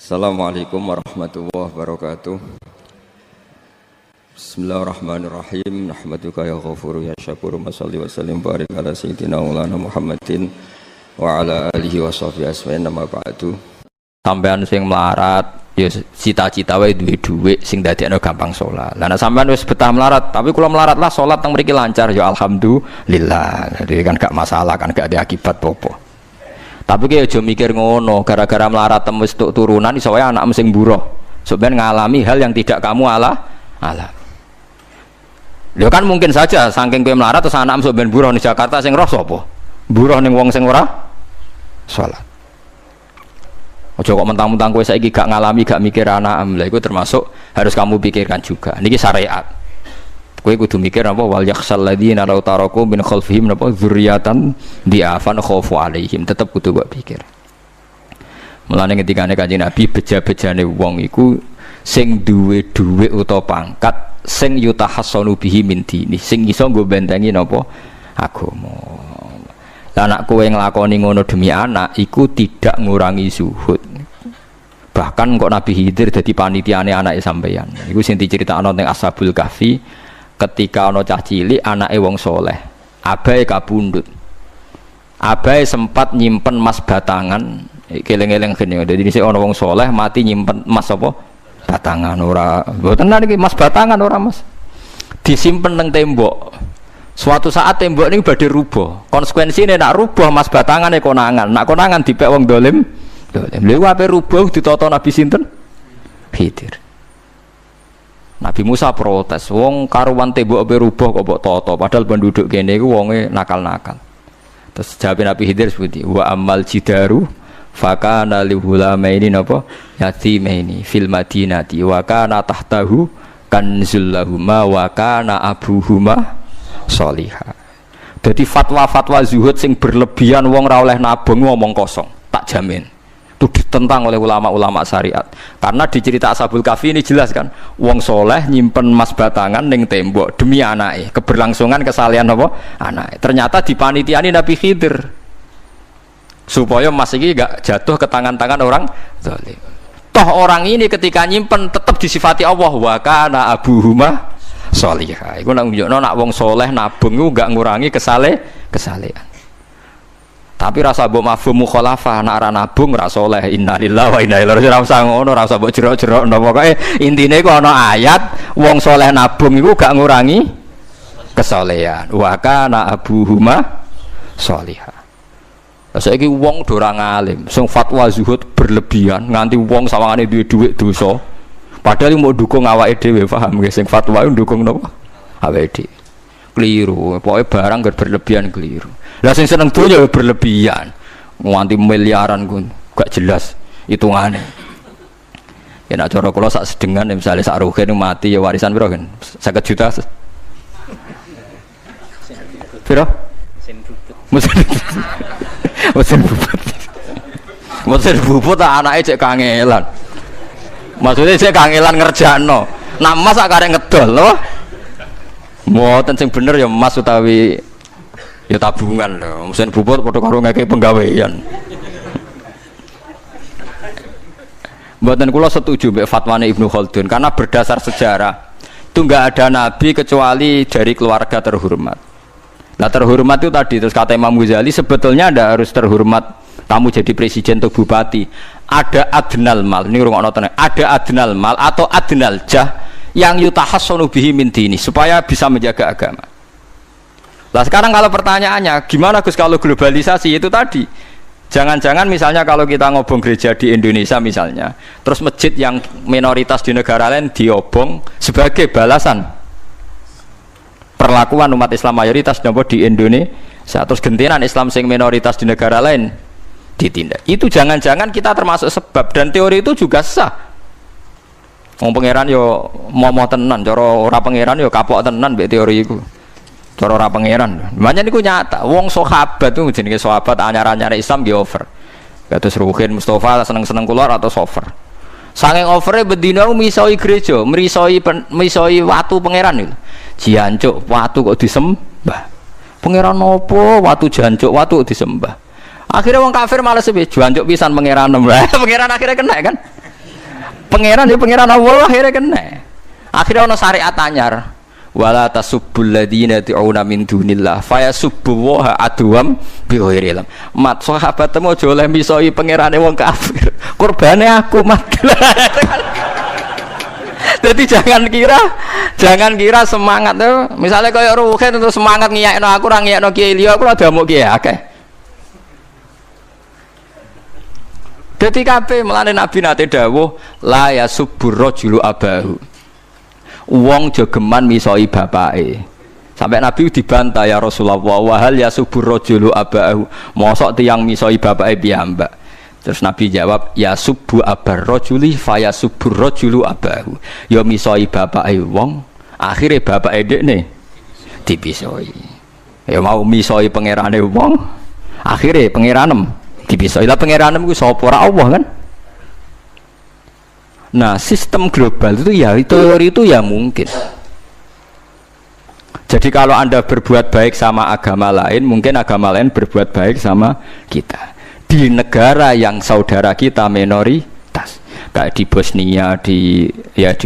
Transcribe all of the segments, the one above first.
Assalamualaikum warahmatullahi wabarakatuh. Bismillahirrahmanirrahim. Nahmaduka ya ghafuru ya syakuru. Mashalli wa sallim barik ala sayyidina maulana Muhammadin wa ala alihi wa sahbihi asma'in nama ba'du. Sampean sing melarat ya cita-cita wae duwe dhuwit sing dadekno gampang salat. Lah nek sampean wis betah melarat, tapi kula melarat lah salat teng mriki lancar ya alhamdulillah. Jadi kan gak masalah, kan gak ada akibat apa-apa. Tapi ki aja mikir ngono, gara-gara melarat tembus tuk turunan iso wae anak sing buruh. Sampeyan ngalami hal yang tidak kamu alami. Lho kan mungkin saja saking kowe melarat terus anak sampeyan buruh di Jakarta sing roh sapa? Buruh ning wong sing ora salat. Aja kok mentang-mentang kowe saiki gak ngalami, gak mikir anak, lha iku termasuk harus kamu pikirkan juga. Niki syariat. Kowe kudu mikir apa wal yakhsal ladzina law taraku min khalfihim napa dzurriatan diafan khaufu alaihim, tetep kudu mbok pikir. Mulane ketikane Kanjeng Nabi beja-bejane wong iku sing duwe dhuwit utawa pangkat sing yutahassanu bihi min dini, sing iso nggo bentengi napa agama. Lah nek kowe nglakoni ngono demi anak iku tidak ngurangi zuhud. Bahkan kok Nabi Khidir dadi panitiane anake sampeyan. Iku sing diceritakno teng Ashabul Kahfi. Ketika ana cah cilik anake wong soleh, abahe kabundut. Abahe sempat nyimpen emas batangan, keleng-eleng kene. Dadi dhisik ana wong soleh mati nyimpen emas apa? Batangan ora. Mboten niki emas batangan ora, Mas. Disimpen teng tembok. Suatu saat tembok niku badhe rubuh. Konsekuensine nek rubuh emas batangane konangan. Nek konangan dipek wong dolim. Lha ape rubuh ditata Nabi sinten? Khidir. Nabi Musa protes, wong karuan tembok ape rubuh kok mbok tata, padahal penduduk kene iku wonge nakal-nakal. Terus jawab Nabi Khidir seperti wa amal jidaru fakana lihulamaini napa yatimaini fil madinati wa kana tahtahu kanzul lahuma wa kana abuhuma sholihah. Dadi fatwa-fatwa zuhud sing berlebihan wong ra oleh nabung ngomong kosong, tak jamin. Itu ditentang oleh ulama-ulama syariat. Karena di cerita Ashabul Kahfi ini jelas kan, wong soleh nyimpen emas batangan ning tembok demi anake, keberlangsungan kesalehan apa? Anake. Ternyata dipanitiani Nabi Khidir. Supaya emas iki gak jatuh ke tangan-tangan orang zalim. Toh orang ini ketika nyimpen tetap disifati Allah wa kana abuhuma sholihah. Iku nak nunjukno nak wong soleh nabung iku gak ngurangi kesalehan. Tapi rasa mbok mafhum mukhalafah nek ora nabung ora saleh. Innalillahi wa inna ilaihi raji'un. Ora usah ngono, ora usah mbok jerok-jerok. Pokoke intine iku ana ayat wong saleh nabung iku gak ngurangi kesalehan. Wa kana abuhuma sholihah. Saiki wong do ora ngalim, sing fatwa zuhud berlebihan nganti wong sawangane duwe dhuwit dosa. Padahal mau dukung awake dhewe, paham nggih? Sing fatwa iku dukung napa? Awake dhewe. Keliru, pokoknya barang berlebihan keliru. Lah sing seneng donya berlebihan. Nganti miliaran ku gak jelas hitungane. Ya nek cara kula sak sedengan misale sak rugen mati ya warisan piro kan? 50 juta. Piro? Mesin bubut. Mesin bubut anake cek kangelan. Maksudnya cek kangelan ngerjakno. Nah Mas sak karek ngedol lho. Mboten sing bener ya emas utawi ya tabungan lho. Mesin bubut padha karo ngeke penggawean. Mboten kula setuju mbek fatwane Ibnu Khaldun karena berdasar sejarah itu enggak ada nabi kecuali dari keluarga terhormat. Nah terhormat itu tadi terus kata Imam Ghazali sebetulnya ndak harus terhormat kamu jadi presiden atau bupati. Ada adnal mal, ini rungokno tenan. Ada adnal mal atau adnal jah yang yutahassanu bihi min dini supaya bisa menjaga agama. Lah sekarang kalau pertanyaannya gimana Gus kalau globalisasi itu tadi jangan-jangan misalnya kalau kita ngobong gereja di Indonesia misalnya terus masjid yang minoritas di negara lain diobong sebagai balasan perlakuan umat Islam mayoritas di Indonesia terus gentenan Islam sing minoritas di negara lain ditindak. Itu jangan-jangan kita termasuk sebab dan teori itu juga sah. Wong pangeran yo momo tenan, cara ora pangeran yo kapok tenan mbek teori iku. Cara ora pangeran. Makanya niku nyata, wong sahabat itu jenenge sahabat anyar-anyar Islam nggih over. Kados Ruhin Mustafa seneng-seneng kula atau over. Saking overe bedina misoi gereja, misoi watu pangeran niku. Jancuk watu kok disembah. Pangeran opo watu jancuk watu disembah. Akhirnya wong kafir malah sepi jancuk pisan pangeran. Pangeran akhirnya kena kan. Pangeran ya pangeran Allah akhirnya kena. Akhirnya ono syariat anyar. Wala tasubbul ladina tu'una min dunillah fayasubbu wa adwam bi ghairi ilm. Mat sahabat temu aja oleh misoi pangerane wong kafir. Kurbane aku mat. Jadi jangan kira semangat tuh. Misalnya kayak Ruhin itu semangat ngiyakno aku ora ngiyakno Kiai liya aku ora damuk Kiai akeh. Dadi kabeh melane Nabi nate dawuh la yasubbur rajulu abahu. Wong jogeman misoi bapake. Sampai Nabi dibantah ya Rasulullah wa hal yasubur rajulu abahu. Mosok tiyang misoi bapake piyambak. Terus Nabi jawab ya subu abar rajuli fa yasubur rajulu abahu. Ya misoi bapake wong, akhire bapake dekne dipisoi. Ya mau misoi pangerane wong, akhire pangeranem dipisoi. Lah pangeranem ku sapa ora Allah kan? Nah, sistem global itu ya teori itu ya mungkin. Jadi kalau Anda berbuat baik sama agama lain, mungkin agama lain berbuat baik sama kita. Di negara yang saudara kita minoritas, kayak di Bosnia, di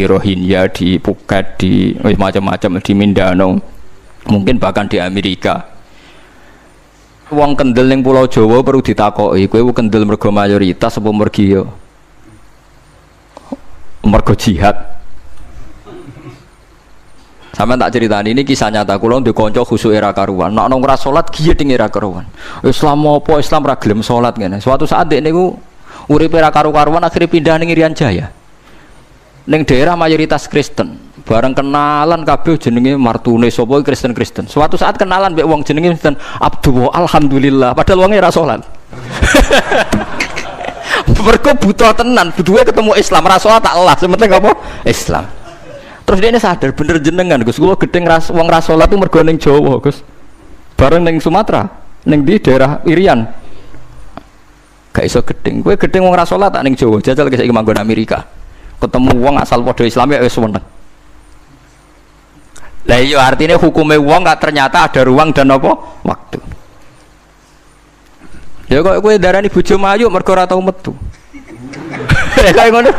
Rohingya, di Phuket, di macam-macam, di Mindanao, mungkin bahkan di Amerika. Wong kendel ning Pulau Jawa perlu ditakoki, kowe kendel mergo mayoritas apa mergo yo? Mergo jihad. Sampeyan tak ceritani ini kisah nyata kula ndek kanca khusuk era karuan. Nek nang ora salat giyeding era karuan. Islam apa Islam ra gelem salat ngene. Suatu saat dek niku uripe era karu-karuan akhirnya pindah ning Irian Jaya. Ning daerah mayoritas Kristen. Bareng kenalan kabeh jenenge martune sapa Kristen-Kristen. Suatu saat kenalan mbek wong jenenge Kristen Abdullah alhamdulillah padahal wonge ra salat. Mergo butuh tenan, butuhe ketemu Islam, ra salat tak Allah, sementing apa? Islam. Terus dia ini sadar bener jenengan Gus, kula gedeng wong ra salat itu mergo ning Jawa, Gus. Bareng ning Sumatera, ning di daerah Irian. Gak iso gedeng. Kowe gedeng wong ra salat tak ning Jawa, jajal saiki manggon Amerika. Ketemu wong asal padha Islam ya wis seneng. Lah iya artinya hukume wong gak ternyata ada ruang dan apa? Waktu. Ya kok kowe darani bojo mayu mergo ora tau metu. Kayak ngono.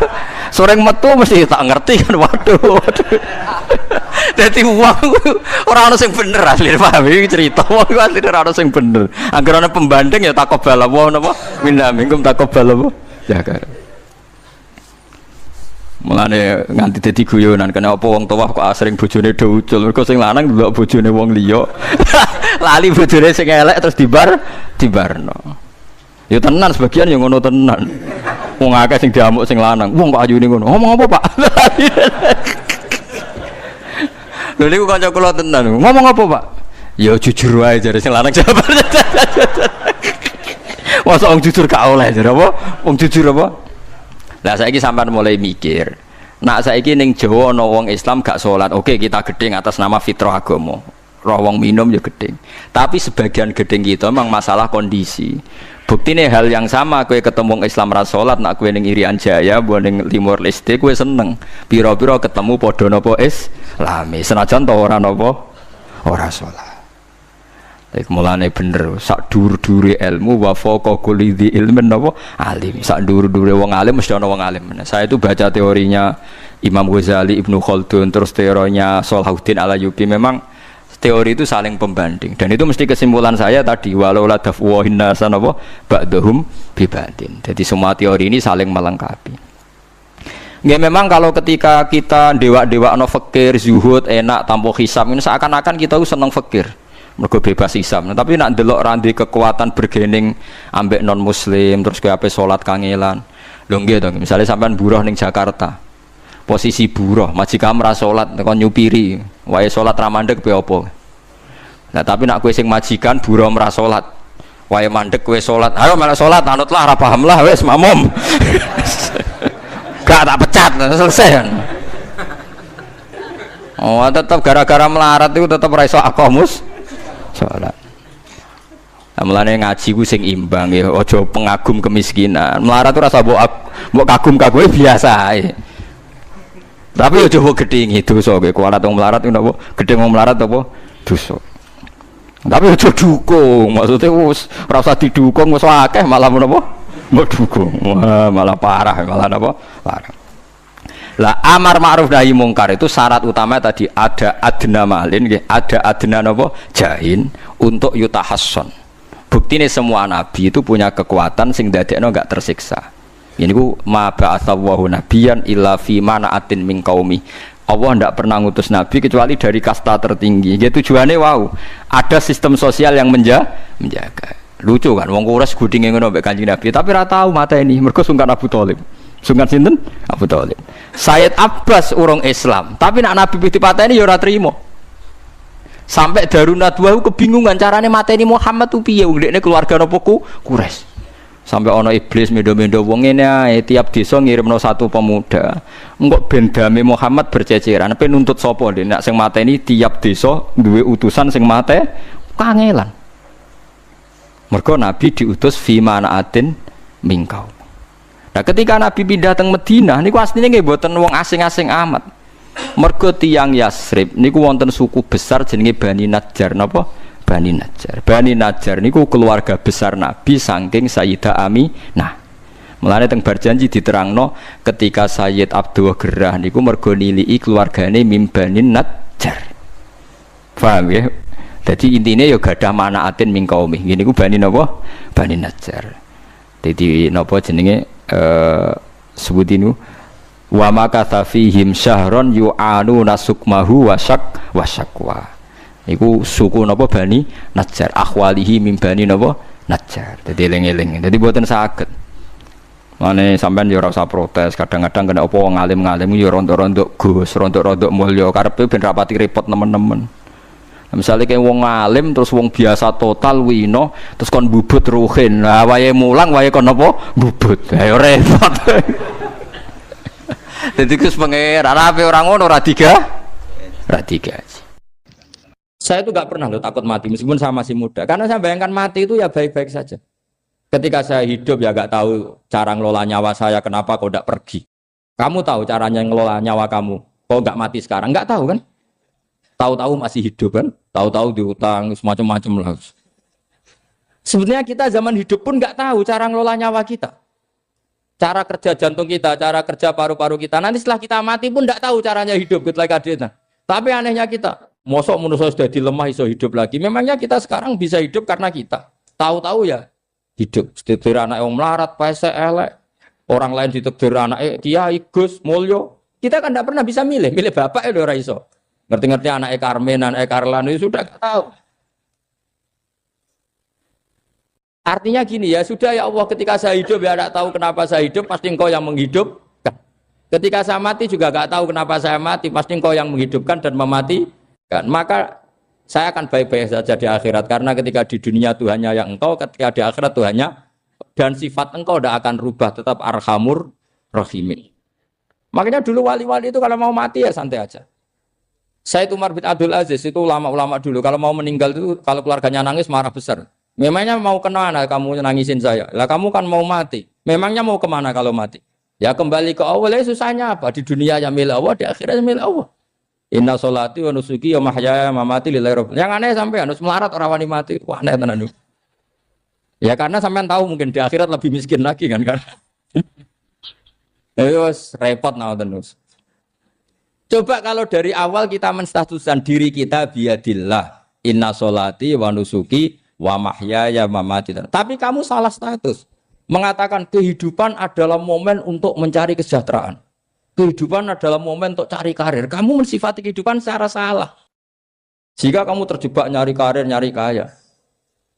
Soreng metu mesti tak ngerti kan waduh. Dadi wong ora ono sing bener asline paham iki cerita wong asline ora ono sing bener. Angger ana pembanding ya takobal apa napa? Minna minkum takobal apa? Ya kan. Mulane nganti dadi guyonan kena apa wong tuwa kok asring bojone do ucul mergo sing lanang ndelok bojone wong liya. Lali bojone sing elek terus dibarno. Ya tenan sebagian yang ngono tenan. Wong akeh sing diamuk sing lanang. Wong kok ayune ngono. Ngomong apa, Pak? Lha niku kanca kula tenan. Ngomong apa, Pak? Ya jujur wae jare sing lanang jawab. Masa wong jujur gak oleh jare apa? Wong jujur apa? Lah saiki sampean mulai mikir. Nak saiki ning Jawa ana wong Islam gak salat. Oke, kita gedeng atas nama fitrah agama. Roh wong minum ya gedeng. Tapi sebagian gedeng kita memang masalah kondisi. Buktine hal yang sama kowe ketemu Islam ra salat nak kowe ning Irian Jaya mbok ning Timor Leste kowe seneng. Pira-pira ketemu padha napa Islami. Senajan to ora napa ora salat. Lek mulane bener sak dhuwur-dhuwure ilmu wa faqa kulli dzi ilmin napa alim. Sak dhuwur-dhuwure wong alim mesti ana wong alim. Saya itu baca teorinya Imam Ghazali, Ibnu Khaldun, terus teorinya Salahuddin Al-Ayyubi memang teori itu saling pembanding dan itu mesti kesimpulan saya tadi walau la dafwa hinnasan apa ba'dhum bibatin. Jadi semua teori ini saling melengkapi. Nggih memang kalau ketika kita dewa-dewa ana fakir, zuhud, enak, tanpa hisab ini seakan-akan kita seneng fakir. Mergo bebas hisab. Nah, tapi nak ndelok randi kekuatan bergening ambek non muslim terus kowe ape salat kangelan. Lho nggih to, misale sampean buruh ning Jakarta. Posisi buruh, majikan ra salat kon nyupiri, wae salat ra mandeg piye apa. Nah, tapi nak kowe sing majikan buruh ora salat, wae mandeg kowe salat. Ayo malah salat, anutlah ra paham lah wis makmum. Gak tak pecat, selesai kan. Oh, tetap gara-gara melarat itu tetap ra iso aqamus salat. Nah, mulane ngaji ku sing imbang ya, aja pengagum kemiskinan. Melarat ora usah mbok kagum-kagume biasa ae. Tapi yo coba gedhingi dosa kowe kualat wong melarat ku napa? Gedhing wong melarat apa? Dosa. Tapi aja dukung, maksudnya wis ora usah didukung wis akeh malah menapa? Mbok dukung. Wah, malah parah, malah napa? Parah. Lah amar ma'ruf nahi mungkar itu syarat utama tadi ada adna malin, ada adna napa jahin untuk yutahasson. Buktine semua nabi itu punya kekuatan sing dadekno enggak tersiksa. Ini ku ma ba'atsallahu nabiyyan illa fi mana'atin min qaumi. Allah tidak pernah ngutus nabi kecuali dari kasta tertinggi. Ya tujuannya wow, ada sistem sosial yang menjaga. Lucu kan, wong Quraisy gudinge ngono mbek Kanjeng Nabi, tapi ora tau mateni mergo sungkan Abu Thalib. Sungkan sinten? Abu Thalib. Sayyid Abbas urung Islam, tapi nak Nabi dipateni ya ora trimo. Sampai Darun Nadwa kebingungan carane mateni Muhammad tu piye wong dekne keluarga napa Quraisy. Sampai ana iblis mendo-mendo wong ngene ae tiap desa ngirimno satu pemuda. Engko ben dame Muhammad berceceran, pe nuntut sapa ndek nek sing mateni tiap desa duwe utusan sing mate kangelan. Mergo Nabi diutus fi manaatin mingkau. Nah ketika Nabi pindah teng Madinah niku asline nggih mboten wong asing-asing amat. Mergo tiyang Yasrib niku wonten suku besar jenenge Bani Najjar napa? Bani Najjar. Bani Najjar niku keluarga besar Nabi saking Sayyidah Aminah. Mulane teng Barjanji diterangno ketika Sayyid Abdul Gerah niku mergo niliki keluargane mim Bani Najjar. Paham ya? Jadi intinya ya gadah manaatin min qaumi. Ngene ku Bani napa? Bani Najjar. Dadi napa jenenge sebutinu wa makatha fihim syahron yu'anu nasukmahu wasyaqwa. Iku suku napa Bani Najjar, akhwalihi min Bani napa Najjar. Dadi eling-eling. Dadi mboten saged. Mane sampean ya ora usah protes, kadang-kadang kena apa wong alim-alim ya rontok-rontok Gus, rontok-rontok mulya karepe ben rapati repot nemen-nemen. Misalnya kayak wong alim terus wong biasa total wino terus kon bubut ruhin, nah wae mulang wae kon apa bubut, ayo repot. Jadi kus pengeran apa orang ngono ora tiga. Saya itu nggak pernah loh takut mati meskipun saya masih muda, karena saya bayangkan mati itu ya baik-baik saja. Ketika saya hidup ya nggak tahu cara ngelola nyawa saya, kenapa kok nggak pergi? Kamu tahu caranya ngelola nyawa kamu, kok nggak mati sekarang? Nggak tahu kan? Tahu-tahu masih hidup kan? Tahu-tahu diutang semacam-macam lah. Sebenarnya kita zaman hidup pun nggak tahu cara ngelola nyawa kita, cara kerja jantung kita, cara kerja paru-paru kita. Nanti setelah kita mati pun nggak tahu caranya hidup gitu lagi. Tapi anehnya kita, mosok manusia sudah dilemah iso hidup lagi. Memangnya kita sekarang bisa hidup karena kita tahu-tahu ya hidup. Ditekdir anak yang melarat, paese elek, orang lain ditekdir anak Kiai Gus Mulyo. Kita kan nggak pernah bisa milih bapak ya ora iso. Ngerti-ngerti anak Karmen, anak Karlan itu sudah tahu. Artinya gini ya, sudah ya Allah ketika saya hidup ya tidak tahu kenapa saya hidup, pasti engkau yang menghidupkan. Ketika saya mati juga tidak tahu kenapa saya mati, pasti engkau yang menghidupkan dan mematikan. Maka saya akan baik-baik saja di akhirat, karena ketika di dunia Tuhannya yang engkau, ketika di akhirat Tuhannya, dan sifat engkau tidak akan rubah, tetap arhamur rahimin. Makanya dulu wali-wali itu kalau mau mati ya santai aja. Sayyid Umar bin Abdul Aziz itu ulama-ulama dulu kalau mau meninggal itu kalau keluarganya nangis marah besar. Memangnya mau kemana kamu nangisin saya? Lah kamu kan mau mati. Memangnya mau kemana kalau mati? Ya kembali ke Allah. Susahnya apa? Di dunia ya milik Allah, di akhirat milik Allah. Inna sholati wa nusuki wa mahyaya wa mamati lillahi rabbil. Yang aneh sampai harus melarat orang wani mati. Wah aneh tenan. Ya karena sampean tahu mungkin di akhirat lebih miskin lagi kan. Terus repot nah terus. Coba kalau dari awal kita menstatuskan diri kita biadillah, inna sholati wa nusuki wa mahyaya wa mamati. Tapi kamu salah status. Mengatakan kehidupan adalah momen untuk mencari kesejahteraan. Kehidupan adalah momen untuk cari karir. Kamu mensifati kehidupan secara salah. Jika kamu terjebak nyari karir, nyari kaya.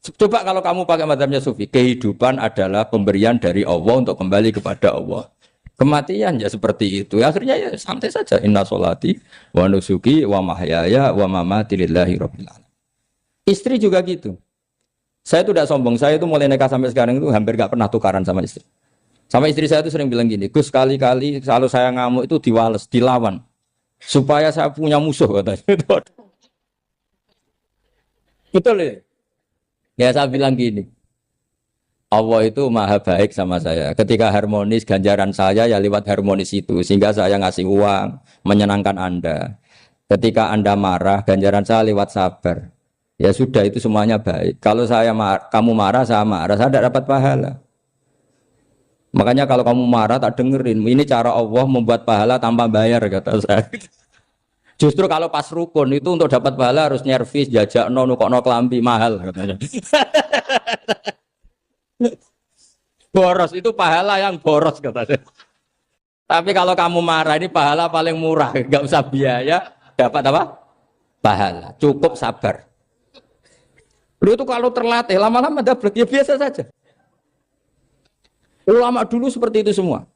Coba kalau kamu pakai mazhabnya Sufi, kehidupan adalah pemberian dari Allah untuk kembali kepada Allah. Kematian ya seperti itu. Akhirnya ya santai saja. Inna sholati wa nusuki wa mahyaya wa mamati lillahi rabbil alamin. Istri juga gitu. Saya itu tidak sombong. Saya itu mulai nikah sampai sekarang itu hampir gak pernah tukaran sama istri. Sama istri saya itu sering bilang gini, Gus kali-kali kalau saya ngamuk itu diwales, dilawan. Supaya saya punya musuh katanya. Betul ya? Ya saya bilang gini. Allah itu maha baik sama saya. Ketika harmonis, ganjaran saya ya lewat harmonis itu. Sehingga saya ngasih uang, menyenangkan Anda. Ketika Anda marah, ganjaran saya lewat sabar. Ya sudah, itu semuanya baik. Kalau kamu marah, saya tidak dapat pahala. Makanya kalau kamu marah tak dengerin. Ini cara Allah membuat pahala tanpa bayar kata saya. Justru kalau pas rukun itu untuk dapat pahala harus nyervis, jajak nukokno kelambi mahal katanya. Boros itu pahala yang boros katanya. Tapi kalau kamu marah ini pahala paling murah, nggak usah biaya, dapat apa? Pahala. Cukup sabar. Lu itu kalau terlatih lama-lama dapat ya biasa saja. Ulama dulu seperti itu semua.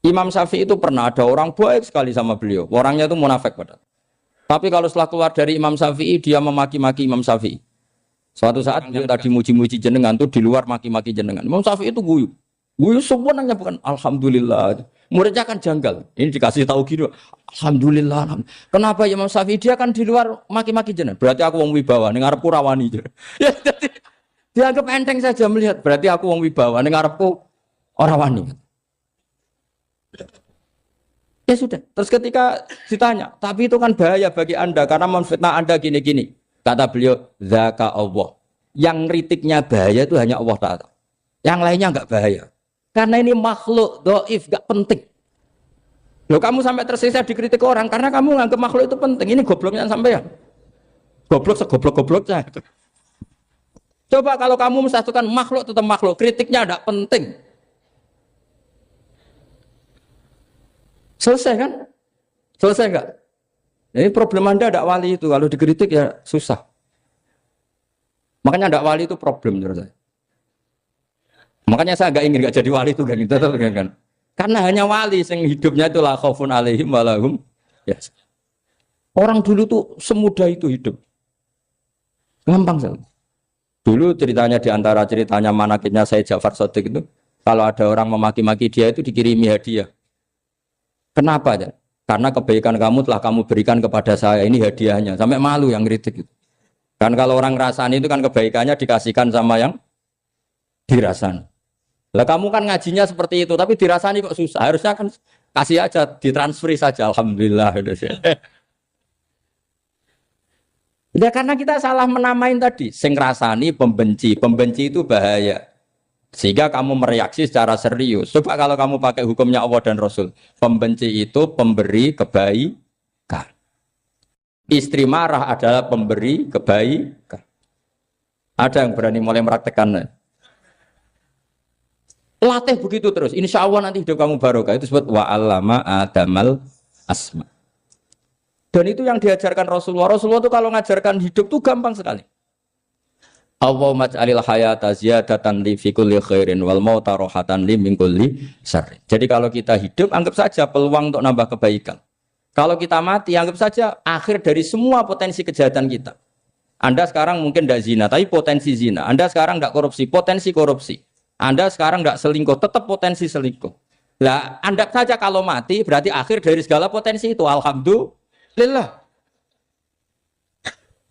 Imam Syafi'i itu pernah ada orang baik sekali sama beliau. Orangnya itu munafik padahal. Tapi kalau setelah keluar dari Imam Syafi'i, dia memaki-maki Imam Syafi'i. Suatu saat beliau tadi muji-muji jenengan tuh di luar maki-maki jenengan. Imam Syafi'i itu guyu. Guyu sebenarnya bukan alhamdulillah. Muridnya kan janggal. Ini dikasih tahu gitu. Alhamdulillah. Kenapa Imam Syafi'i dia kan di luar maki-maki jenengan? Berarti aku wong wibawa, ning ngarepku rawani. Ya jadi dianggap enteng saja melihat. Berarti aku wong wibawa, ning ngarepku ora wani. Ya sudah. Terus ketika ditanya, tapi itu kan bahaya bagi Anda karena memfitnah Anda gini-gini. Kata beliau, zaka Allah. Yang kritiknya bahaya itu hanya Allah Ta'ala. Yang lainnya enggak bahaya. Karena ini makhluk, doif, enggak penting. Loh kamu sampai tersisa dikritik orang karena kamu nganggap makhluk itu penting. Ini gobloknya sampean. Goblok segoblok-gobloknya. Coba kalau kamu mensatukan makhluk tetap makhluk, kritiknya enggak penting. Selesai kan? Selesai enggak? Ini problem Anda ada wali itu, kalau dikritik ya susah. Makanya ada wali itu problem menurut saya. Makanya saya enggak ingin enggak jadi wali itu kan. Karena hanya wali yang hidupnya itu la khaufun alaihim wa lahum ya. Orang dulu tuh semudah itu hidup. Gampang sekali. Dulu ceritanya di antara ceritanya manakibnya Sayyid Ja'far Shadiq itu, kalau ada orang memaki-maki dia itu dikirimi hadiah. Kenapa ya? Karena kebaikan kamu telah kamu berikan kepada saya, ini hadiahnya. Sampai malu yang kritik itu. Kan kalau orang ngerasani itu kan kebaikannya dikasihkan sama yang dirasani. Lah kamu kan ngajinya seperti itu, tapi dirasani kok susah. Harusnya kan kasih aja, ditransferi saja. Alhamdulillah. Ya karena kita salah menamain tadi. Sing rasani pembenci. Pembenci itu bahaya. Sehingga kamu mereaksi secara serius. Coba kalau kamu pakai hukumnya Allah dan Rasul. Pembenci itu pemberi kebaikan. Istri marah adalah pemberi kebaikan. Ada yang berani mulai meraktekannya. Latih begitu terus. Insya Allah nanti hidup kamu barokah. Itu disebut wa'allama adamal asma. Dan itu yang diajarkan Rasulullah. Rasulullah itu kalau ngajarkan hidup itu gampang sekali. Allahumma ja'alil hayata ziyadatan li fi kulli khairin wal mauta rohatan li min kulli syarrin. Jadi kalau kita hidup anggap saja peluang untuk nambah kebaikan. Kalau kita mati anggap saja akhir dari semua potensi kejahatan kita. Anda sekarang mungkin tidak zina tapi potensi zina. Anda sekarang tidak korupsi, potensi korupsi. Anda sekarang tidak selingkuh, tetap potensi selingkuh. Lah, anggap saja kalau mati berarti akhir dari segala potensi itu. Alhamdulillah.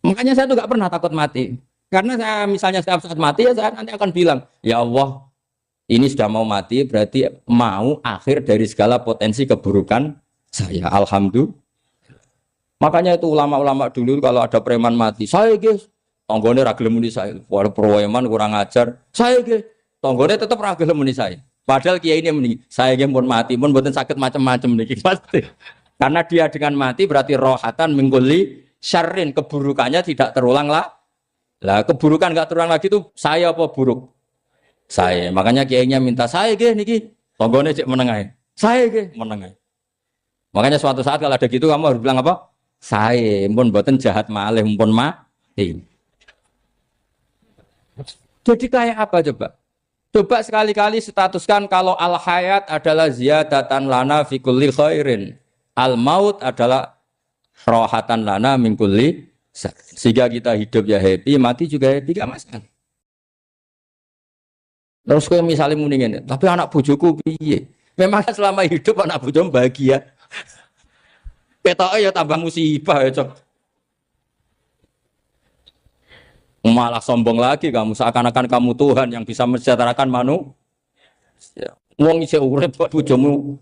Makanya saya tuh nggak pernah takut mati. Karena saya misalnya setiap saat mati ya saya nanti akan bilang, ya Allah, ini sudah mau mati berarti mau akhir dari segala potensi keburukan saya. Alhamdulillah. Makanya itu ulama-ulama dulu kalau ada preman mati, saya guys, tonggone ra gelem muni saya. Walau preman kurang ajar, saya guys, tonggone tetap ra gelem muni saya. Padahal kiai ini muni, saya guys pun mati, pun mboten sakit macam-macam niki pasti. Karena dia dengan mati berarti rohatan mengkuli syarrin, keburukannya tidak terulang lah. Lah keburukan enggak terulang lagi itu saya apa buruk? Saya. Makanya kiainya minta saya ge niki tonggone cek menengae. Saya ge menengae. Makanya suatu saat kalau ada gitu kamu harus bilang apa? Saya pun mboten jahat malih pun mati. Jadi kayak apa coba? Coba sekali-kali statuskan kalau al hayat adalah ziyadatan lana fi kulli khairin. Al maut adalah rohatan lana min kulli. Sehingga kita hidup ya happy, mati juga happy, gak masalah. Terus kalau misalnya mendingin, tapi anak bojoku piye? Memang selama hidup anak bojomu bahagia. Petoke ya tambah musibah ya, Cok. Malah sombong lagi kamu, seakan-akan kamu Tuhan yang bisa mensejahterakan manusia. Wong isih urip kok bojomu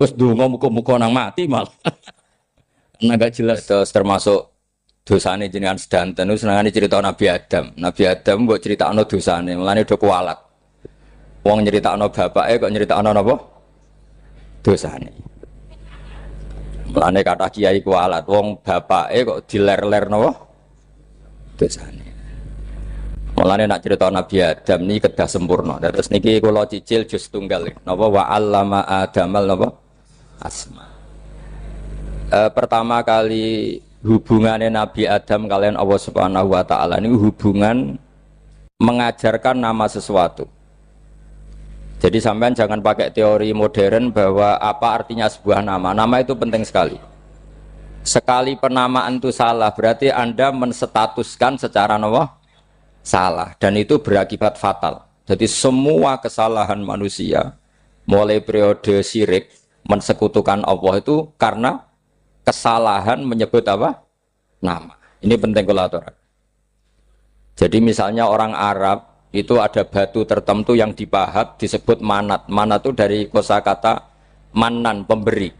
wis ndonga muga-muga nang mati malah. Nah gak jelas termasuk dosane jenengan sedanten itu senengane cerita Nabi Adam. Nabi Adam mbok critakno dosane, mulane do kualat. Wong nyeritakno bapake kok nyeritakno napa? Dosane. Mulane kata kiai kualat, wong bapake kok diler-ler napa? Dosane. Mulane nak cerita Nabi Adam niki kedah sempurna. Terus niki kula cicil juz tunggal napa wa 'allama Adamal napa? Asma. Pertama kali hubungannya Nabi Adam kalian Allah Subhanahu wa taala ini hubungan mengajarkan nama sesuatu. Jadi sampean jangan pakai teori modern bahwa apa artinya sebuah nama. Nama itu penting sekali. Sekali penamaan itu salah, berarti Anda menstatuskan secara nama salah dan itu berakibat fatal. Jadi semua kesalahan manusia mulai periode syirik mensekutukan Allah itu karena kesalahan menyebut apa? Nama. Ini penting kalau aturan. Jadi misalnya orang Arab itu ada batu tertentu yang dipahat disebut manat. Manat itu dari kosakata manan, pemberi.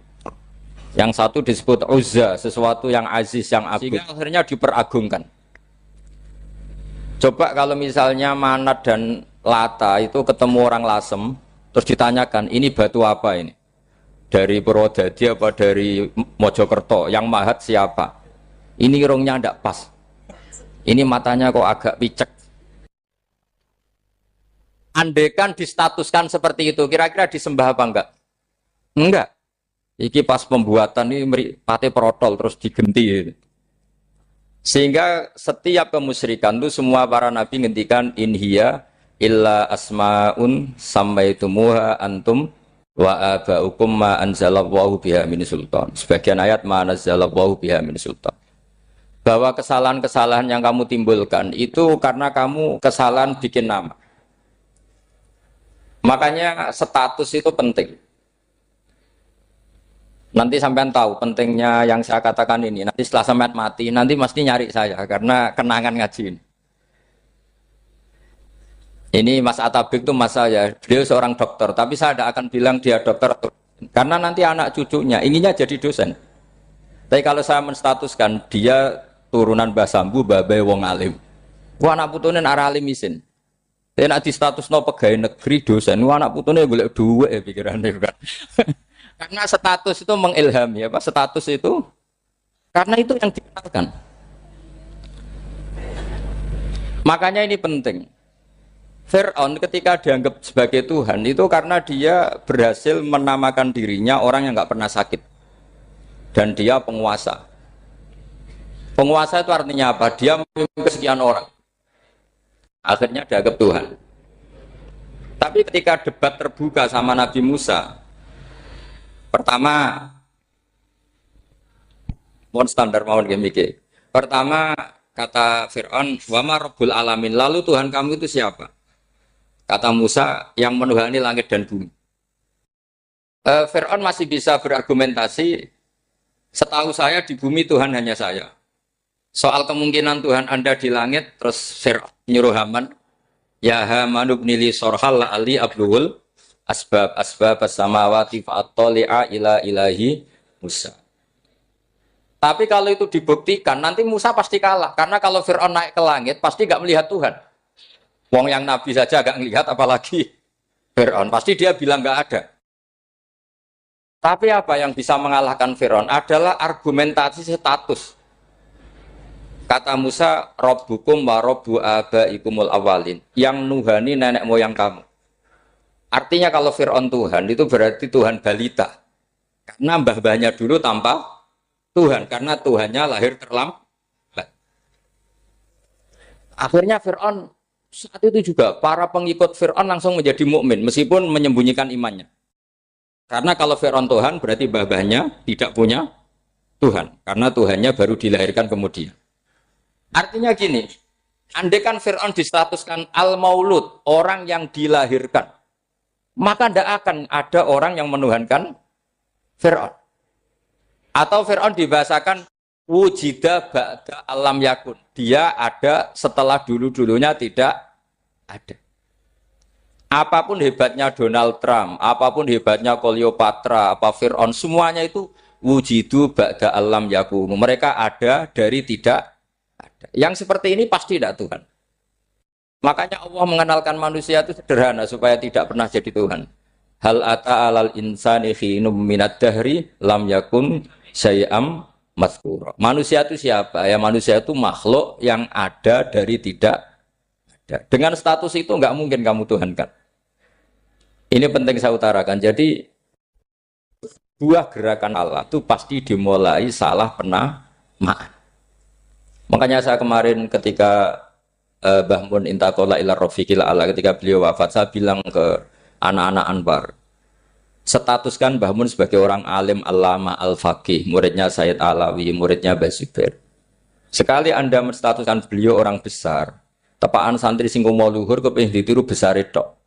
Yang satu disebut uzza, sesuatu yang aziz, yang agung. Sehingga akhirnya diperagungkan. Coba kalau misalnya manat dan lata itu ketemu orang Lasem, terus ditanyakan, ini batu apa ini? Dari Purwodadi apa dari Mojokerto? Yang mahat siapa? Ini irungnya tidak pas. Ini matanya kok agak picek. Andekan distatuskan seperti itu, kira-kira disembah apa enggak? Enggak. Iki pas pembuatan ini pate protol terus digenti. Sehingga setiap kemusyrikan itu semua para nabi ngendikan inhiya illa asmaun sammaitumuha antum wa abaukum ma anzalallahu biha min sultan. Sebagian ayat ma anzalallahu biha min sultan. Bahwa kesalahan-kesalahan yang kamu timbulkan itu karena kamu kesalahan bikin nama. Makanya status itu penting. Nanti sampean tahu pentingnya yang saya katakan ini. Nanti setelah sampean mati, nanti mesti nyari saya karena kenangan ngaji ini. Ini Mas Atabik itu mas saya, beliau seorang dokter, tapi saya tidak akan bilang dia dokter karena nanti anak cucunya inginnya jadi dosen. Tapi kalau saya menstatuskan dia turunan Mbah Sambu, babai wong alim. Wah anak putune arah alim isin. Tapi nak di status no pegawai negeri dosen, wah anak putune golek duit ya pikirannya kan. Karena status itu mengilhami, apa status itu? Karena itu yang dikenalkan. Makanya ini penting. Fir'aun ketika dianggap sebagai Tuhan itu karena dia berhasil menamakan dirinya orang yang nggak pernah sakit dan dia penguasa. Penguasa itu artinya apa? Dia memimpin sekian orang. Akhirnya dianggap Tuhan. Tapi ketika debat terbuka sama Nabi Musa, pertama, mohon standar mohon gemike. Pertama kata Fir'aun, wama Rabbul Alamin. Lalu Tuhan kamu itu siapa? Kata Musa, yang menuhani langit dan bumi. Fir'aun masih bisa berargumentasi. Setahu saya di bumi Tuhan hanya saya. Soal kemungkinan Tuhan Anda di langit, terus Fir'aun nyuruh Haman, ya Haman ibnili sorhal ali abluhul asbab as-samawati fa'attali'a ila ilahi Musa. Tapi kalau itu dibuktikan, nanti Musa pasti kalah. Karena kalau Fir'aun naik ke langit, pasti nggak melihat Tuhan. Wong yang Nabi saja nggak melihat, apalagi Fir'aun. Pasti dia bilang nggak ada. Tapi apa yang bisa mengalahkan Fir'aun adalah argumentasi status. Kata Musa, Rabbukum wa Rabbu abaikumul awalin. Yang nuhani nenek moyang kamu. Artinya kalau Fir'aun Tuhan, itu berarti Tuhan balita. Karena mbah-mbahnya dulu tanpa Tuhan. Karena Tuhannya lahir terlambat. Akhirnya Fir'aun, saat itu juga para pengikut Fir'aun langsung menjadi mukmin meskipun menyembunyikan imannya. Karena kalau Fir'aun Tuhan, berarti mbah-mbahnya tidak punya Tuhan. Karena Tuhannya baru dilahirkan kemudian. Artinya gini, andaikan Fir'aun distatuskan al-maulud, orang yang dilahirkan, maka tidak akan ada orang yang menuhankan Fir'aun. Atau Fir'aun dibahasakan wujida ba'da alam yakun. Dia ada setelah dulu-dulunya tidak ada. Apapun hebatnya Donald Trump, apapun hebatnya Cleopatra, apa Fir'aun, semuanya itu wujidu ba'da alam yakun. Mereka ada dari tidak ada. Yang seperti ini pasti tidak Tuhan. Makanya Allah mengenalkan manusia itu sederhana supaya tidak pernah jadi Tuhan. Hal ata alal insani khinum minad dahri lam yakun syai'am mazkura. Manusia itu siapa? Ya manusia itu makhluk yang ada dari tidak ada. Dengan status itu enggak mungkin kamu Tuhan kan. Ini penting saya utarakan. Jadi buah gerakan Allah itu pasti dimulai salah penamaan. Makanya saya kemarin ketika Mbah Mun intakola ila rofiqil ala ketika beliau wafat, saya bilang ke anak-anak Anwar, statuskan Mbah Mun sebagai orang alim alama al-faqih, muridnya Sayyid Alawi, muridnya Mbah Zubair. Sekali Anda menstatuskan beliau orang besar, tepaan santri sing mau luhur kepengin ditiru besar tok.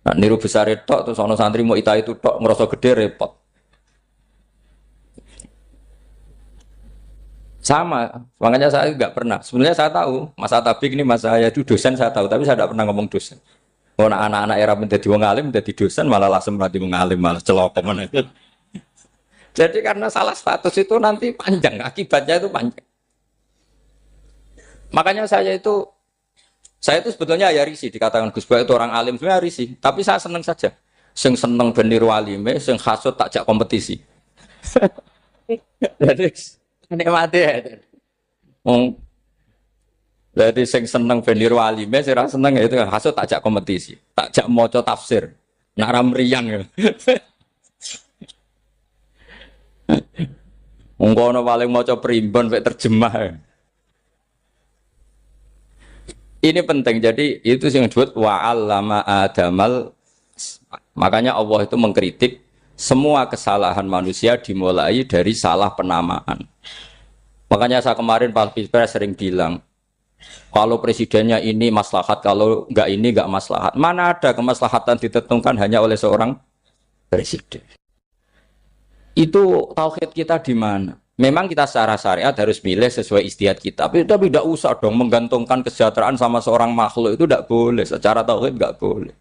Nah, niru besar tok terus ana santri mau ita itu tok ngerasa gede repot. Sama, makanya saya nggak pernah. Sebenarnya saya tahu, Mas Atabik ini mas saya itu dosen saya tahu, tapi saya tidak pernah ngomong dosen. Oh, anak-anak era menjadi wong alim, menjadi dosen malah langsung berarti wong alim malah celokom. Jadi karena salah status itu nanti panjang, akibatnya itu panjang. Makanya saya itu sebetulnya ya risih dikatakan Gus Bah itu orang alim, sebenarnya risih. Tapi saya seneng saja. Sing seneng benir walime, sing hasut takjak kompetisi. Jadi nikmati ya. Jadi sing seneng benir walime, sing ra seneng itu hasut takjak kompetisi, takjak maca tafsir. Nak ra mriyang ya. Wong kono paling maca primbon mek terjemah. Ya. Ini penting. Jadi itu yang disebut wa'allama adamal. Makanya Allah itu mengkritik semua kesalahan manusia dimulai dari salah penamaan. Makanya saya kemarin Pak Pilpres sering bilang, kalau presidennya ini maslahat, kalau enggak ini enggak maslahat. Mana ada kemaslahatan ditentukan hanya oleh seorang presiden? Itu tauhid kita di mana? Memang kita secara syariat harus milih sesuai istihad kita. Tapi tidak usah dong menggantungkan kesejahteraan sama seorang makhluk, itu tidak boleh. Secara tauhid enggak boleh.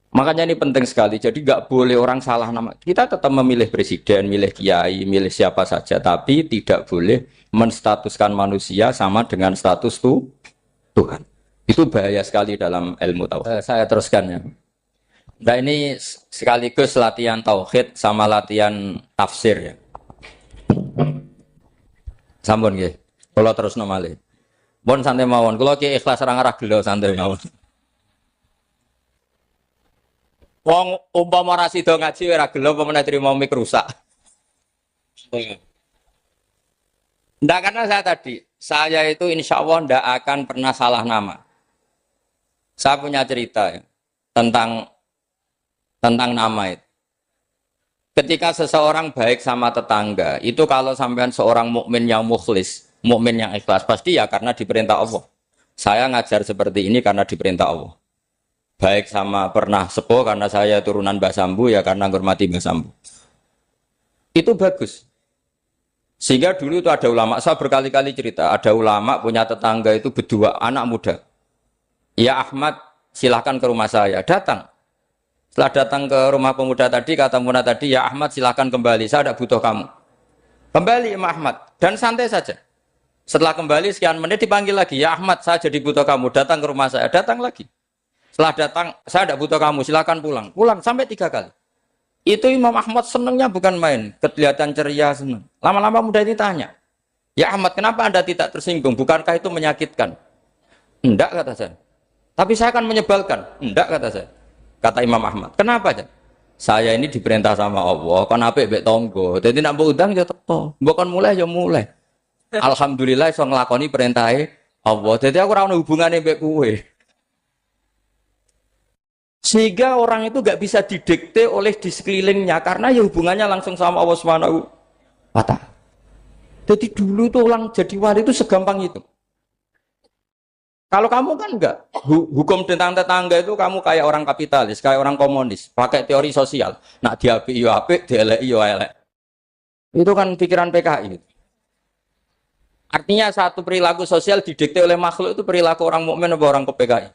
Makanya ini penting sekali. Jadi nggak boleh orang salah nama. Kita tetap memilih presiden, milih kiai, milih siapa saja. Tapi tidak boleh menstatuskan manusia sama dengan status Tuhan. Itu bahaya sekali dalam ilmu tauhid. Saya teruskan ya. Nah ini sekaligus latihan tauhid sama latihan tafsir ya. Sampun nggih. Kula terusno malih. Pun santai mawon. Kula ki ikhlas ora ngarah gelo santai mawon. Wong umpama ora sida ngaji ora gelo apa meneh trimo mik rusak. Ndak karena saya itu insya Allah ndak akan pernah salah nama. Saya punya cerita ya, tentang nama itu. Ketika seseorang baik sama tetangga, itu kalau sampean seorang mukmin yang mukhlis, mukmin yang ikhlas, pasti ya karena diperintah Allah. Saya ngajar seperti ini karena diperintah Allah. Baik sama pernah sepuh karena saya turunan Mbah Sambu ya karena menghormati Mbah Sambu. Itu bagus. Sehingga dulu itu ada ulama, saya berkali-kali cerita, ada ulama punya tetangga itu berdua anak muda. Ya Ahmad, silahkan ke rumah saya. Datang. Setelah datang ke rumah pemuda tadi, kata pemuda tadi, ya Ahmad silahkan kembali, saya tidak butuh kamu. Kembali Imam Ahmad, dan santai saja. Setelah kembali sekian menit dipanggil lagi, ya Ahmad saya jadi butuh kamu, datang ke rumah saya, datang lagi. Setelah datang, saya tidak butuh kamu, silakan pulang. Pulang sampai 3 kali. Itu Imam Ahmad senangnya bukan main, kelihatan ceria senang. Lama-lama muda ini tanya, ya Ahmad kenapa Anda tidak tersinggung? Bukankah itu menyakitkan? Enggak kata saya. Tapi saya akan menyebalkan. Enggak kata saya. Kata Imam Ahmad. Kenapa aja? Saya ini diperintah sama Allah, kan apik mbek tangga. Dadi nek mbok undang ya teko. Mbok kon mulai ya mulai. Alhamdulillah iso nglakoni perintahe Allah. Dadi aku ora ono hubungane mbek kowe. Sehingga orang itu gak bisa didikte oleh di sekelilingnya karena ya hubungannya langsung sama Allah Subhanahu wa ta'ala. Jadi dulu tuh orang jadi wali itu segampang itu. Kalau kamu kan enggak, hukum tentang tetangga itu kamu kayak orang kapitalis, kayak orang komunis, pakai teori sosial. Nak diapik yo apik, dielek yo elek. Itu kan pikiran PKI. Artinya satu perilaku sosial didikte oleh makhluk itu perilaku orang mukmin atau orang ke PKI.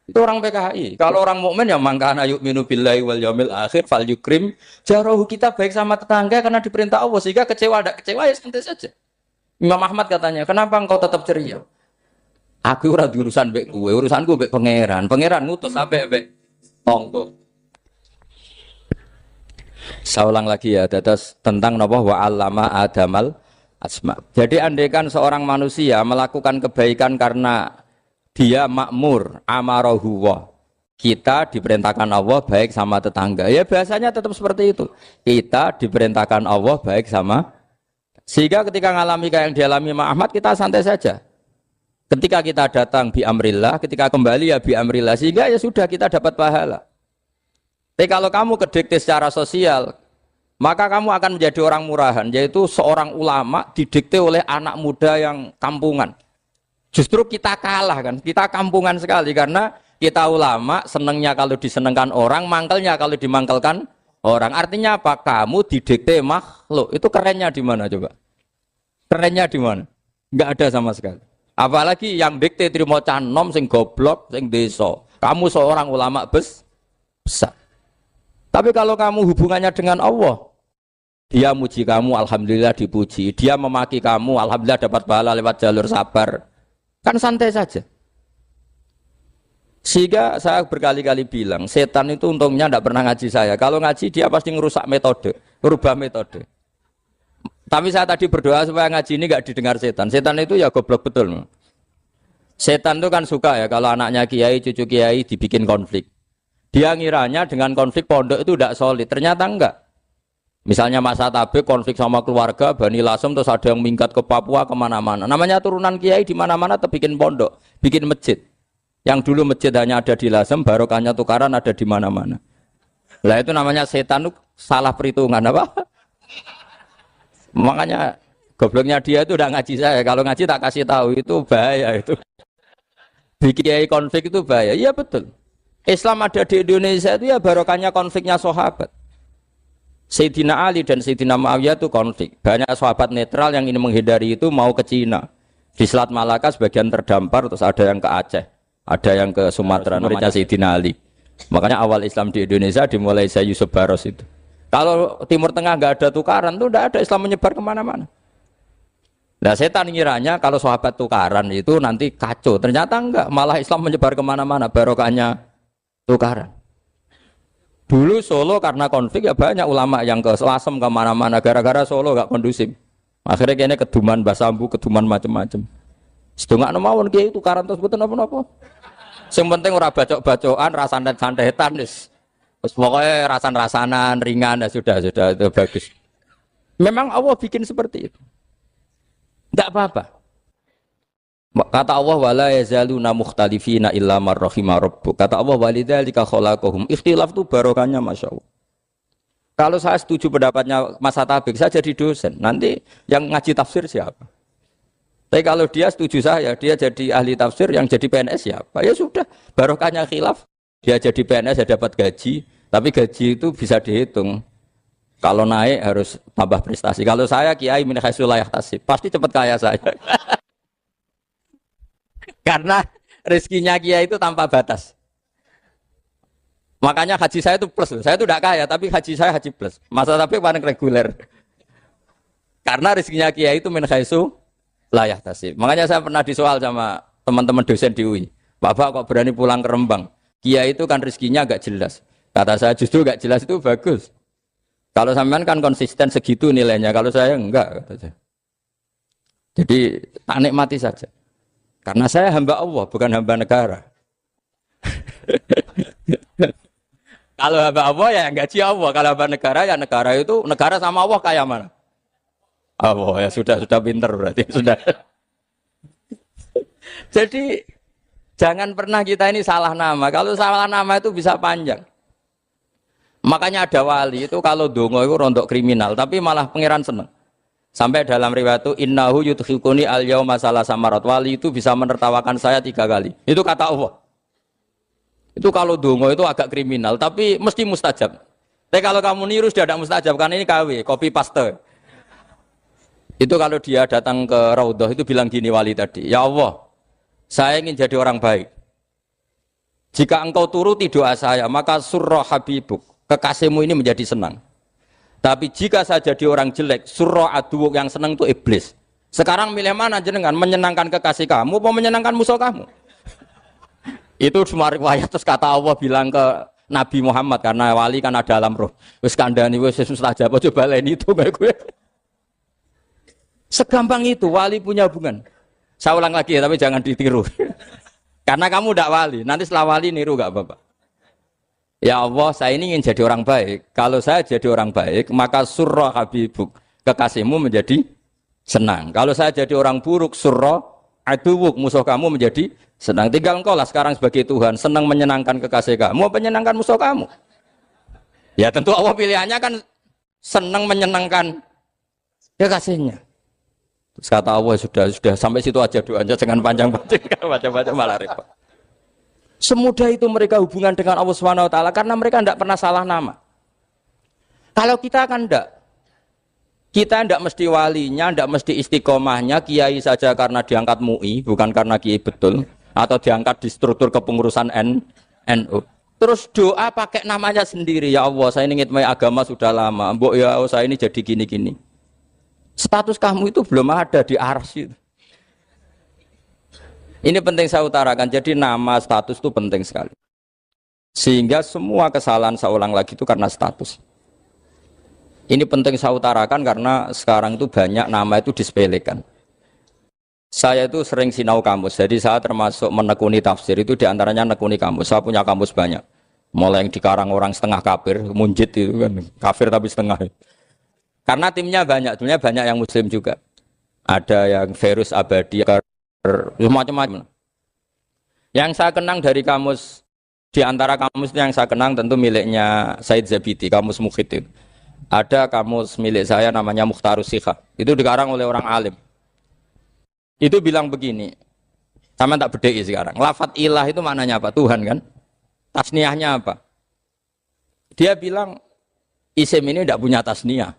Itu orang PKI. Kalau orang mukmin ya mangkana yu'minu billahi wal yaumil akhir fal yukrim jarahu, kita baik sama tetangga karena diperintah Allah, sehingga kecewa ada kecewa ya santai saja. Imam Ahmad katanya, kenapa engkau tetap ceria? Aku ora urusan mbek kowe, urusanku mbek pangeran. Pangeran ngutus sampe mbek tonggo. Saya ulang lagi ya, terus tentang napa wa 'allama adamal asma. Jadi andaikan seorang manusia melakukan kebaikan karena dia makmur, amarahu wa. Kita diperintahkan Allah baik sama tetangga. Ya biasanya tetap seperti itu. Kita diperintahkan Allah baik sama. Sehingga ketika ngalami kayak yang dialami Ahmad, kita santai saja. Ketika kita datang bi amrillah, ketika kembali ya bi amrillah, sehingga ya sudah kita dapat pahala. Tapi kalau kamu kedikte secara sosial, maka kamu akan menjadi orang murahan, yaitu seorang ulama didikte oleh anak muda yang kampungan. Justru kita kalah kan, kita kampungan sekali karena kita ulama senengnya kalau disenengkan orang, mangkelnya kalau dimangkelkan orang. Artinya apa? Kamu didikte makhluk. Itu kerennya di mana coba? Kerennya di mana? Enggak ada sama sekali. Apalagi yang dikte trimo canom sing goblok sing desa. Kamu seorang ulama besar. Tapi kalau kamu hubungannya dengan Allah, dia muji kamu, alhamdulillah dipuji. Dia memaki kamu, alhamdulillah dapat pahala lewat jalur sabar. Kan santai saja. Sehingga saya berkali-kali bilang, setan itu untungnya tidak pernah ngaji saya. Kalau ngaji dia pasti ngerusak metode, merubah metode. Tapi saya tadi berdoa supaya ngaji ini nggak didengar setan. Setan itu ya goblok betul. Setan itu kan suka ya kalau anaknya kiai, cucu kiai dibikin konflik. Dia ngiranya dengan konflik pondok itu tidak solid. Ternyata enggak. Misalnya Mas Atabek konflik sama keluarga, Bani Lasem, terus ada yang minggat ke Papua kemana-mana. Namanya turunan kiai di mana-mana tetap bikin pondok, bikin masjid. Yang dulu masjid hanya ada di Lasem, barokahnya tukaran ada di mana-mana. Lah itu namanya setan itu salah perhitungan apa? Makanya gobloknya dia itu udah ngaji saya. Kalau ngaji tak kasih tahu itu bahaya itu. Bikin konflik itu bahaya. Iya betul. Islam ada di Indonesia itu ya barokahnya konfliknya sahabat. Sayyidina Ali dan Sayyidina Muawiyah itu konflik. Banyak sahabat netral yang ingin menghindari itu mau ke Cina. Di Selat Malaka sebagian terdampar, terus ada yang ke Aceh, ada yang ke Sumatera. Namanya Sayyidina Ali. Makanya awal Islam di Indonesia dimulai Syekh Yusuf Baros itu. Kalau Timur Tengah nggak ada tukaran tuh nggak ada Islam menyebar kemana-mana. Nah setan ngiranya kalau sahabat tukaran itu nanti kacau. Ternyata enggak, malah Islam menyebar kemana-mana. Barokahnya tukaran. Dulu Solo karena konflik ya banyak ulama yang ke Selasem kemana-mana. Gara-gara Solo nggak kondusif. Akhirnya kayaknya keduman basambu, keduman macam-macam. Sedungak nemawon kiai tukaran terus betul apa-apa. Yang penting ora bacok-bacokan, rasan-santetan wis. Pokoknya rasan-rasanan, ringan, ya sudah itu bagus. Memang Allah bikin seperti itu. Tidak apa-apa. Kata Allah, wala yazaluna mukhtalifina illa man rahima rabbuk. Kata Allah, walidzalika khalaqahum. Ikhtilaf itu barokahnya Masya Allah. Kalau saya setuju pendapatnya Mas Atabek, saya jadi dosen. Nanti yang ngaji tafsir siapa? Tapi kalau dia setuju saya, dia jadi ahli tafsir, yang jadi PNS siapa? Ya sudah, barokahnya khilaf. Dia jadi PNS, dia dapat gaji. Tapi gaji itu bisa dihitung. Kalau naik harus tambah prestasi. Kalau saya kiai min haitsu la yahtasib, pasti cepat kaya saya. Karena rezekinya kiai itu tanpa batas. Makanya haji saya itu plus. Saya itu tidak kaya, tapi haji saya haji plus. Masa tapi paling reguler. Karena rezekinya kiai itu min haitsu la yahtasib. Makanya saya pernah disoal sama teman-teman dosen di UI. Bapak kok berani pulang ke Rembang? Kiai itu kan rezekinya agak jelas. Kata saya justru gak jelas itu bagus. Kalau sampean kan konsisten segitu nilainya, kalau saya enggak. Kata saya. Jadi tak nikmati saja. Karena saya hamba Allah, bukan hamba negara. Kalau hamba Allah ya gaji Allah. Kalau hamba negara ya negara itu, negara sama Allah kayak mana? Allah ya sudah pinter berarti sudah. Jadi jangan pernah kita ini salah nama. Kalau salah nama itu bisa panjang. Makanya ada wali itu kalau dongo itu rontok kriminal, tapi malah pangeran seneng. Sampai dalam riwayat itu innahu yudkhikuni al-yauma salasa marat. Wali itu bisa menertawakan saya 3 kali. Itu kata Allah. Itu kalau dongo itu agak kriminal, tapi mesti mustajab. Tapi kalau kamu niru sudah ada mustajab, karena ini KW, copy paste. Itu kalau dia datang ke Raudhah itu bilang gini wali tadi, ya Allah, saya ingin jadi orang baik. Jika engkau turuti doa saya, maka surra habibuk. Kekasihmu ini menjadi senang. Tapi jika saya jadi orang jelek, surra aduwuk yang senang itu iblis. Sekarang milih mana jenengan? Menyenangkan kekasih kamu apa menyenangkan musuh kamu? Itu semua riwayat. Terus kata Allah bilang ke Nabi Muhammad, karena wali kan ada alam roh. Wis kandhani wis mustajab, coba leni itu kayak gue. Segampang itu wali punya hubungan. Saya ulang lagi ya, tapi jangan ditiru. Karena kamu tidak wali, nanti setelah wali niru gak apa-apa. Ya Allah, saya ini ingin jadi orang baik. Kalau saya jadi orang baik, maka surra habibuk, kekasihmu menjadi senang. Kalau saya jadi orang buruk, surra aduwuk, musuh kamu menjadi senang. Tinggal engkau lah sekarang sebagai Tuhan, senang menyenangkan kekasih kamu, menyenangkan musuh kamu. Ya tentu Allah pilihannya kan senang menyenangkan kekasihnya. Terus kata Allah, sudah sampai situ aja doanya, jangan panjang-panjang, baca-baca malah repot. Semudah itu mereka hubungan dengan Allah SWT karena mereka tidak pernah salah nama. Kalau kita kan tidak. Kita tidak mesti walinya, tidak mesti istiqomahnya, kiai saja karena diangkat MUI, bukan karena kiai betul, atau diangkat di struktur kepengurusan NU. Terus doa pakai namanya sendiri, ya Allah saya ini ngitmai agama sudah lama, mbok ya Allah saya ini jadi gini-gini. Status kamu itu belum ada di arsy. Ini penting saya utarakan, jadi nama status itu penting sekali. Sehingga semua kesalahan saya ulang lagi itu karena status. Ini penting saya utarakan karena sekarang itu banyak nama itu disepelekan. Saya itu sering sinau kamus, jadi saya termasuk menekuni tafsir itu diantaranya menekuni kamus. Saya punya kamus banyak, mulai yang dikarang orang setengah kafir, munjid itu kan, kafir tapi setengah. Karena timnya banyak yang muslim juga. Ada yang Verus Abadi, macam-macam. Yang saya kenang dari kamus, di antara kamus yang saya kenang tentu miliknya Said Zabidi, kamus Mukhid itu. Ada kamus milik saya namanya Mukhtarus Sikha. Itu dikarang oleh orang alim. Itu bilang begini, sama tak bedai sekarang. Lafat ilah itu maknanya apa? Tuhan kan? Tasniahnya apa? Dia bilang isim ini tidak punya tasniah.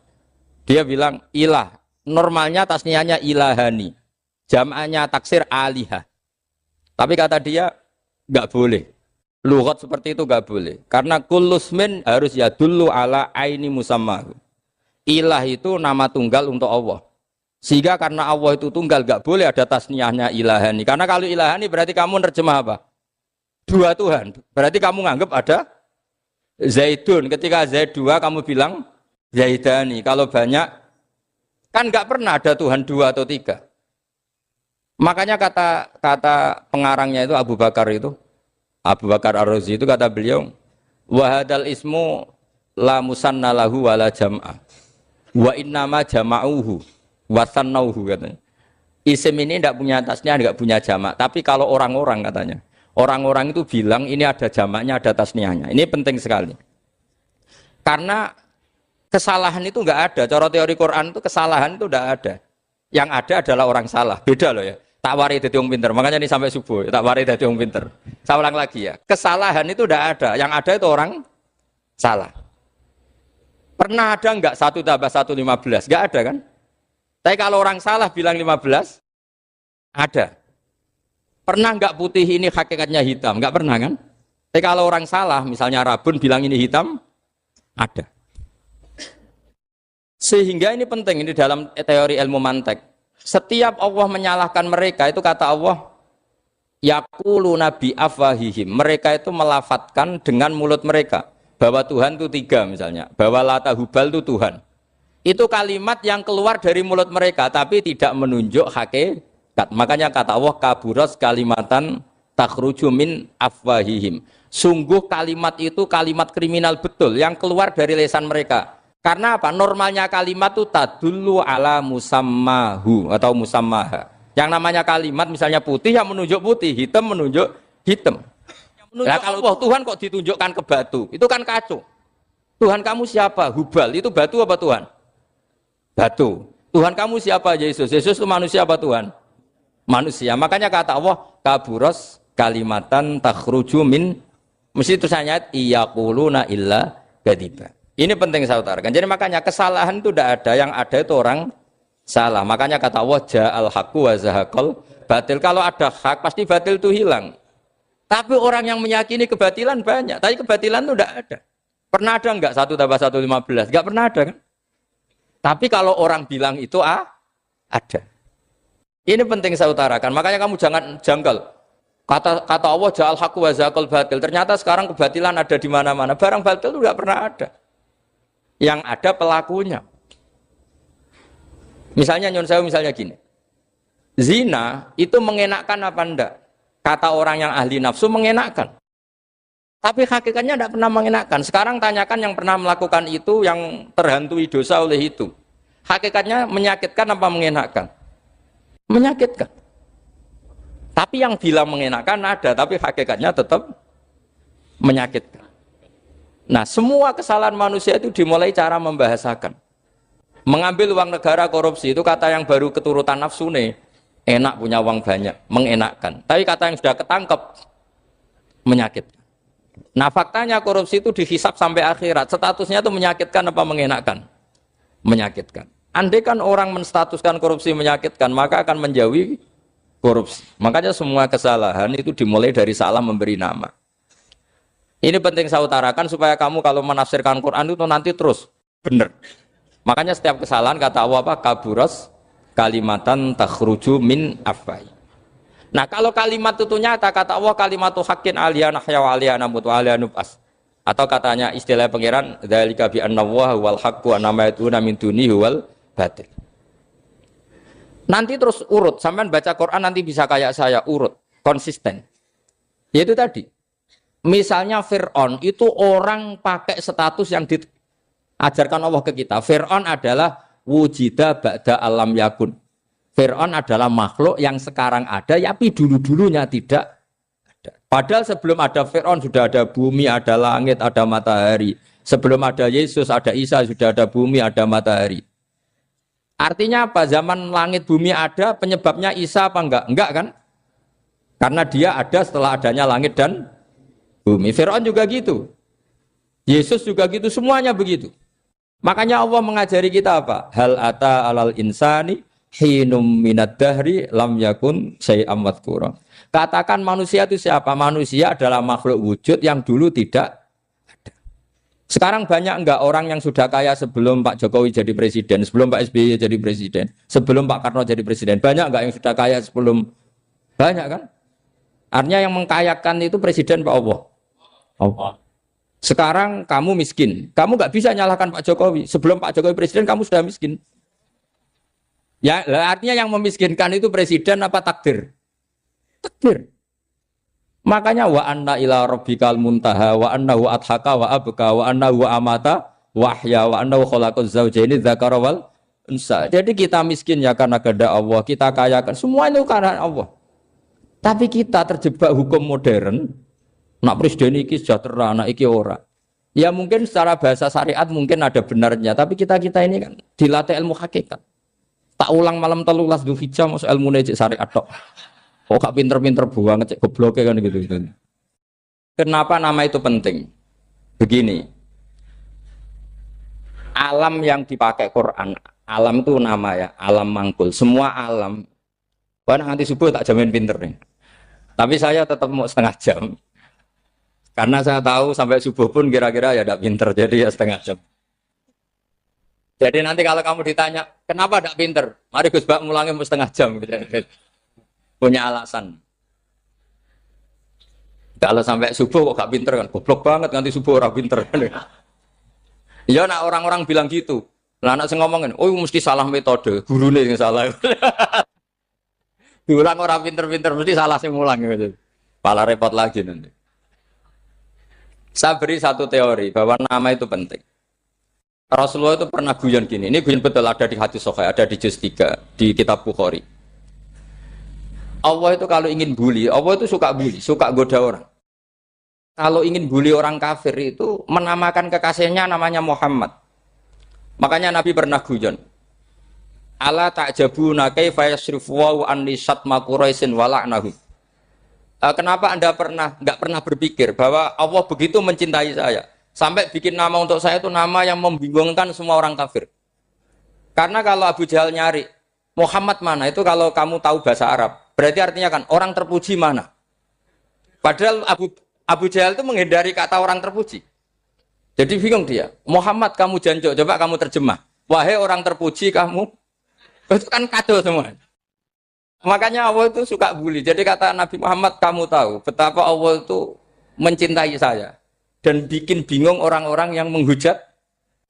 Dia bilang ilah. Normalnya tasniahnya ilahani. Jam'anya taksir alihah. Tapi kata dia nggak boleh. Lughat seperti itu nggak boleh. Karena kullusmin harus yadullu ala aini musammahu. Ilah itu nama tunggal untuk Allah. Sehingga karena Allah itu tunggal nggak boleh ada tasniahnya ilahani. Karena kalau ilahani berarti kamu nerjemah apa? Dua Tuhan. Berarti kamu nganggap ada Zaidun. Ketika Zaid dua kamu bilang Zaidani. Kalau banyak kan nggak pernah ada Tuhan dua atau tiga. Makanya kata pengarangnya itu Abu Bakar Ar-Razi itu kata beliau, wahadal ismu la musanna lahu wala jam'a wa innama jama'uhu wa sannauhu katanya. Isim ini tidak punya tasnya, tidak punya jamak. Tapi kalau orang-orang katanya, orang-orang itu bilang ini ada jamaknya, ada tasniahnya. Ini penting sekali. Karena kesalahan itu enggak ada. Cara teori Quran itu kesalahan itu enggak ada. Yang ada adalah orang salah. Beda loh ya. Tak wari dadi wong pinter. Makanya ini sampai subuh, tak wari dadi wong pinter. Saya ulang lagi ya. Kesalahan itu enggak ada. Yang ada itu orang salah. Pernah ada enggak 1 tambah 1 15? Enggak ada kan? Tapi kalau orang salah bilang 15, ada. Pernah enggak putih ini hakikatnya hitam? Enggak pernah kan? Tapi kalau orang salah, misalnya Rabun bilang ini hitam, ada. Sehingga ini penting, ini dalam teori ilmu mantek. Setiap Allah menyalahkan mereka, itu kata Allah, yaquluna bi afwahihim. Mereka itu melafatkan dengan mulut mereka. Bahwa Tuhan itu 3 misalnya. Bahwa Lata Hubal itu Tuhan. Itu kalimat yang keluar dari mulut mereka, tapi tidak menunjuk hakikat. Makanya kata Allah, kaburos kalimatan takhruju min afwahihim. Sungguh kalimat itu kalimat kriminal betul, yang keluar dari lisan mereka. Karena apa? Normalnya kalimat itu tadullu ala musammahu atau musammaha. Yang namanya kalimat misalnya putih yang menunjuk putih, hitam menunjuk hitam. Nah kalau Tuhan kok ditunjukkan ke batu, itu kan kacau. Tuhan kamu siapa? Hubal, itu batu apa Tuhan? Batu. Tuhan kamu siapa? Yesus. Yesus itu manusia apa Tuhan? Manusia. Makanya kata Allah, kaburos kalimatan takhruju min, mesti tulisannya iyaquluna illa kadiba. Ini penting saya utarakan. Jadi makanya kesalahan itu tidak ada, yang ada itu orang salah. Makanya kata Allah, ja'al haqqu wa zahaqal batil. Kalau ada hak pasti batil itu hilang. Tapi orang yang meyakini kebatilan banyak, tapi kebatilan itu tidak ada. Pernah ada enggak 1 tambah 1 15? Enggak pernah ada kan? Tapi kalau orang bilang itu ada. Ini penting saya utarakan. Makanya kamu jangan janggal. Kata Allah ja'al haqqu wa zaqal batil. Ternyata sekarang kebatilan ada di mana-mana. Barang batil itu enggak pernah ada. Yang ada pelakunya. Misalnya nyon sewu misalnya gini. Zina itu mengenakkan apa enggak? Kata orang yang ahli nafsu mengenakkan. Tapi hakikatnya tidak pernah mengenakkan. Sekarang tanyakan yang pernah melakukan itu, yang terhantui dosa oleh itu. Hakikatnya menyakitkan apa mengenakkan? Menyakitkan. Tapi yang bilang mengenakkan ada, tapi hakikatnya tetap menyakitkan. Nah, semua kesalahan manusia itu dimulai cara membahasakan. Mengambil uang negara korupsi itu kata yang baru keturutan nafsu nih. Enak punya uang banyak, mengenakkan. Tapi kata yang sudah ketangkep, menyakitkan. Nah, faktanya korupsi itu dihisap sampai akhirat. Statusnya itu menyakitkan apa mengenakkan? Menyakitkan. Andai kan orang menstatuskan korupsi menyakitkan, maka akan menjauhi korupsi. Makanya semua kesalahan itu dimulai dari salah memberi nama. Ini penting saya utarakan supaya kamu kalau menafsirkan Quran itu nanti terus benar. Makanya setiap kesalahan kata Allah apa? Kaburas kalimatan takhruju min afwai. Nah, kalau kalimat itu nyata kata Allah kalimatu haqqin aliyana hya wa aliyana mut wa aliyana nubas. Atau katanya istilah pangeran dzalika bi anna wal haqqu wa nama yatuna min dunihi wal batil. Nanti terus urut, sampean baca Quran nanti bisa kayak saya urut, konsisten. Yaitu tadi. Misalnya Fir'aun itu orang pakai status yang diajarkan Allah ke kita. Fir'aun adalah wujida ba'da alam yakun. Fir'aun adalah makhluk yang sekarang ada, tapi dulu-dulunya tidak ada. Padahal sebelum ada Fir'aun sudah ada bumi, ada langit, ada matahari. Sebelum ada Yesus, ada Isa, sudah ada bumi, ada matahari. Artinya apa? Zaman langit bumi ada, penyebabnya Isa apa enggak? Enggak kan? Karena dia ada setelah adanya langit dan bumi. Fir'aun juga gitu. Yesus juga gitu, semuanya begitu. Makanya Allah mengajari kita apa? Hal ata alal insani hinum minad dahri lam yakun syai'am madhkura. Katakan manusia itu siapa? Manusia adalah makhluk wujud yang dulu tidak ada. Sekarang banyak enggak orang yang sudah kaya sebelum Pak Jokowi jadi presiden, sebelum Pak SBY jadi presiden, sebelum Pak Karno jadi presiden? Banyak enggak yang sudah kaya sebelum? Banyak kan? Artinya yang mengkayakan itu presiden Pak Allah. Allah. Sekarang kamu miskin, kamu nggak bisa nyalahkan Pak Jokowi. Sebelum Pak Jokowi presiden kamu sudah miskin. Ya, artinya yang memiskinkan itu presiden apa takdir? Takdir. Makanya wa anna ila rabbikal muntaha wa annahu adhaka wa abka wa annahu amata wahya wa annahu khalaqaz zawjaini dzakara wal unsa. Jadi kita miskin ya karena kehendak Allah, kita kaya kan semua itu karena Allah. Tapi kita terjebak hukum modern. Nak presiden iki sejahtera, nak iki ora. Ya mungkin secara bahasa syariat mungkin ada benarnya, tapi kita ini kan dilatih ilmu hakikat. Tak ulang malam 13 Dzulhijjah masuk ilmune cek syariat tok. Kok gak pinter-pinter banget cek gobloke kan gitu. Kenapa nama itu penting? Begini. Alam yang dipakai Quran, alam itu nama ya, alam mangkul. Semua alam. Wah nanti subuh tak jamin pinter nih. Tapi saya tetap mau setengah jam. Karena saya tahu sampai subuh pun kira-kira ya tidak pinter, jadi ya setengah jam. Jadi nanti kalau kamu ditanya, kenapa tidak pinter? Mari Gus Bak mulangnya mau setengah jam. Punya alasan. Kalau sampai subuh kok gak pinter kan? Goblok banget nanti subuh orang pinter. Ya nak orang-orang bilang gitu. Lah anak saya ngomongin, oh mesti salah metode, gurunya yang salah. Diulang orang pinter-pinter mesti salah sih ngulang gitu. Malah repot lagi nanti. Saya beri satu teori bahwa nama itu penting. Rasulullah itu pernah guyon gini. Ini guyon betul ada di hadis Sahih, ada di juz 3 di kitab Bukhari. Allah itu kalau ingin bully, Allah itu suka bully, suka goda orang. Kalau ingin bully orang kafir itu menamakan kekasihnya namanya Muhammad. Makanya Nabi pernah guyon. Ala ta'jabuna kaifa yasrifu wa an lisatma quraisin wa la'nahum. Kenapa Anda enggak pernah berpikir bahwa Allah begitu mencintai saya sampai bikin nama untuk saya itu nama yang membingungkan semua orang kafir. Karena kalau Abu Jahal nyari Muhammad mana itu kalau kamu tahu bahasa Arab, berarti artinya kan orang terpuji mana. Padahal Abu Jahal itu menghindari kata orang terpuji. Jadi bingung dia. Muhammad kamu jancuk, coba kamu terjemah. Wahai orang terpuji kamu. Itu kan kado semua. Makanya Allah itu suka bully. Jadi kata Nabi Muhammad, kamu tahu betapa Allah itu mencintai saya dan bikin bingung orang-orang yang menghujat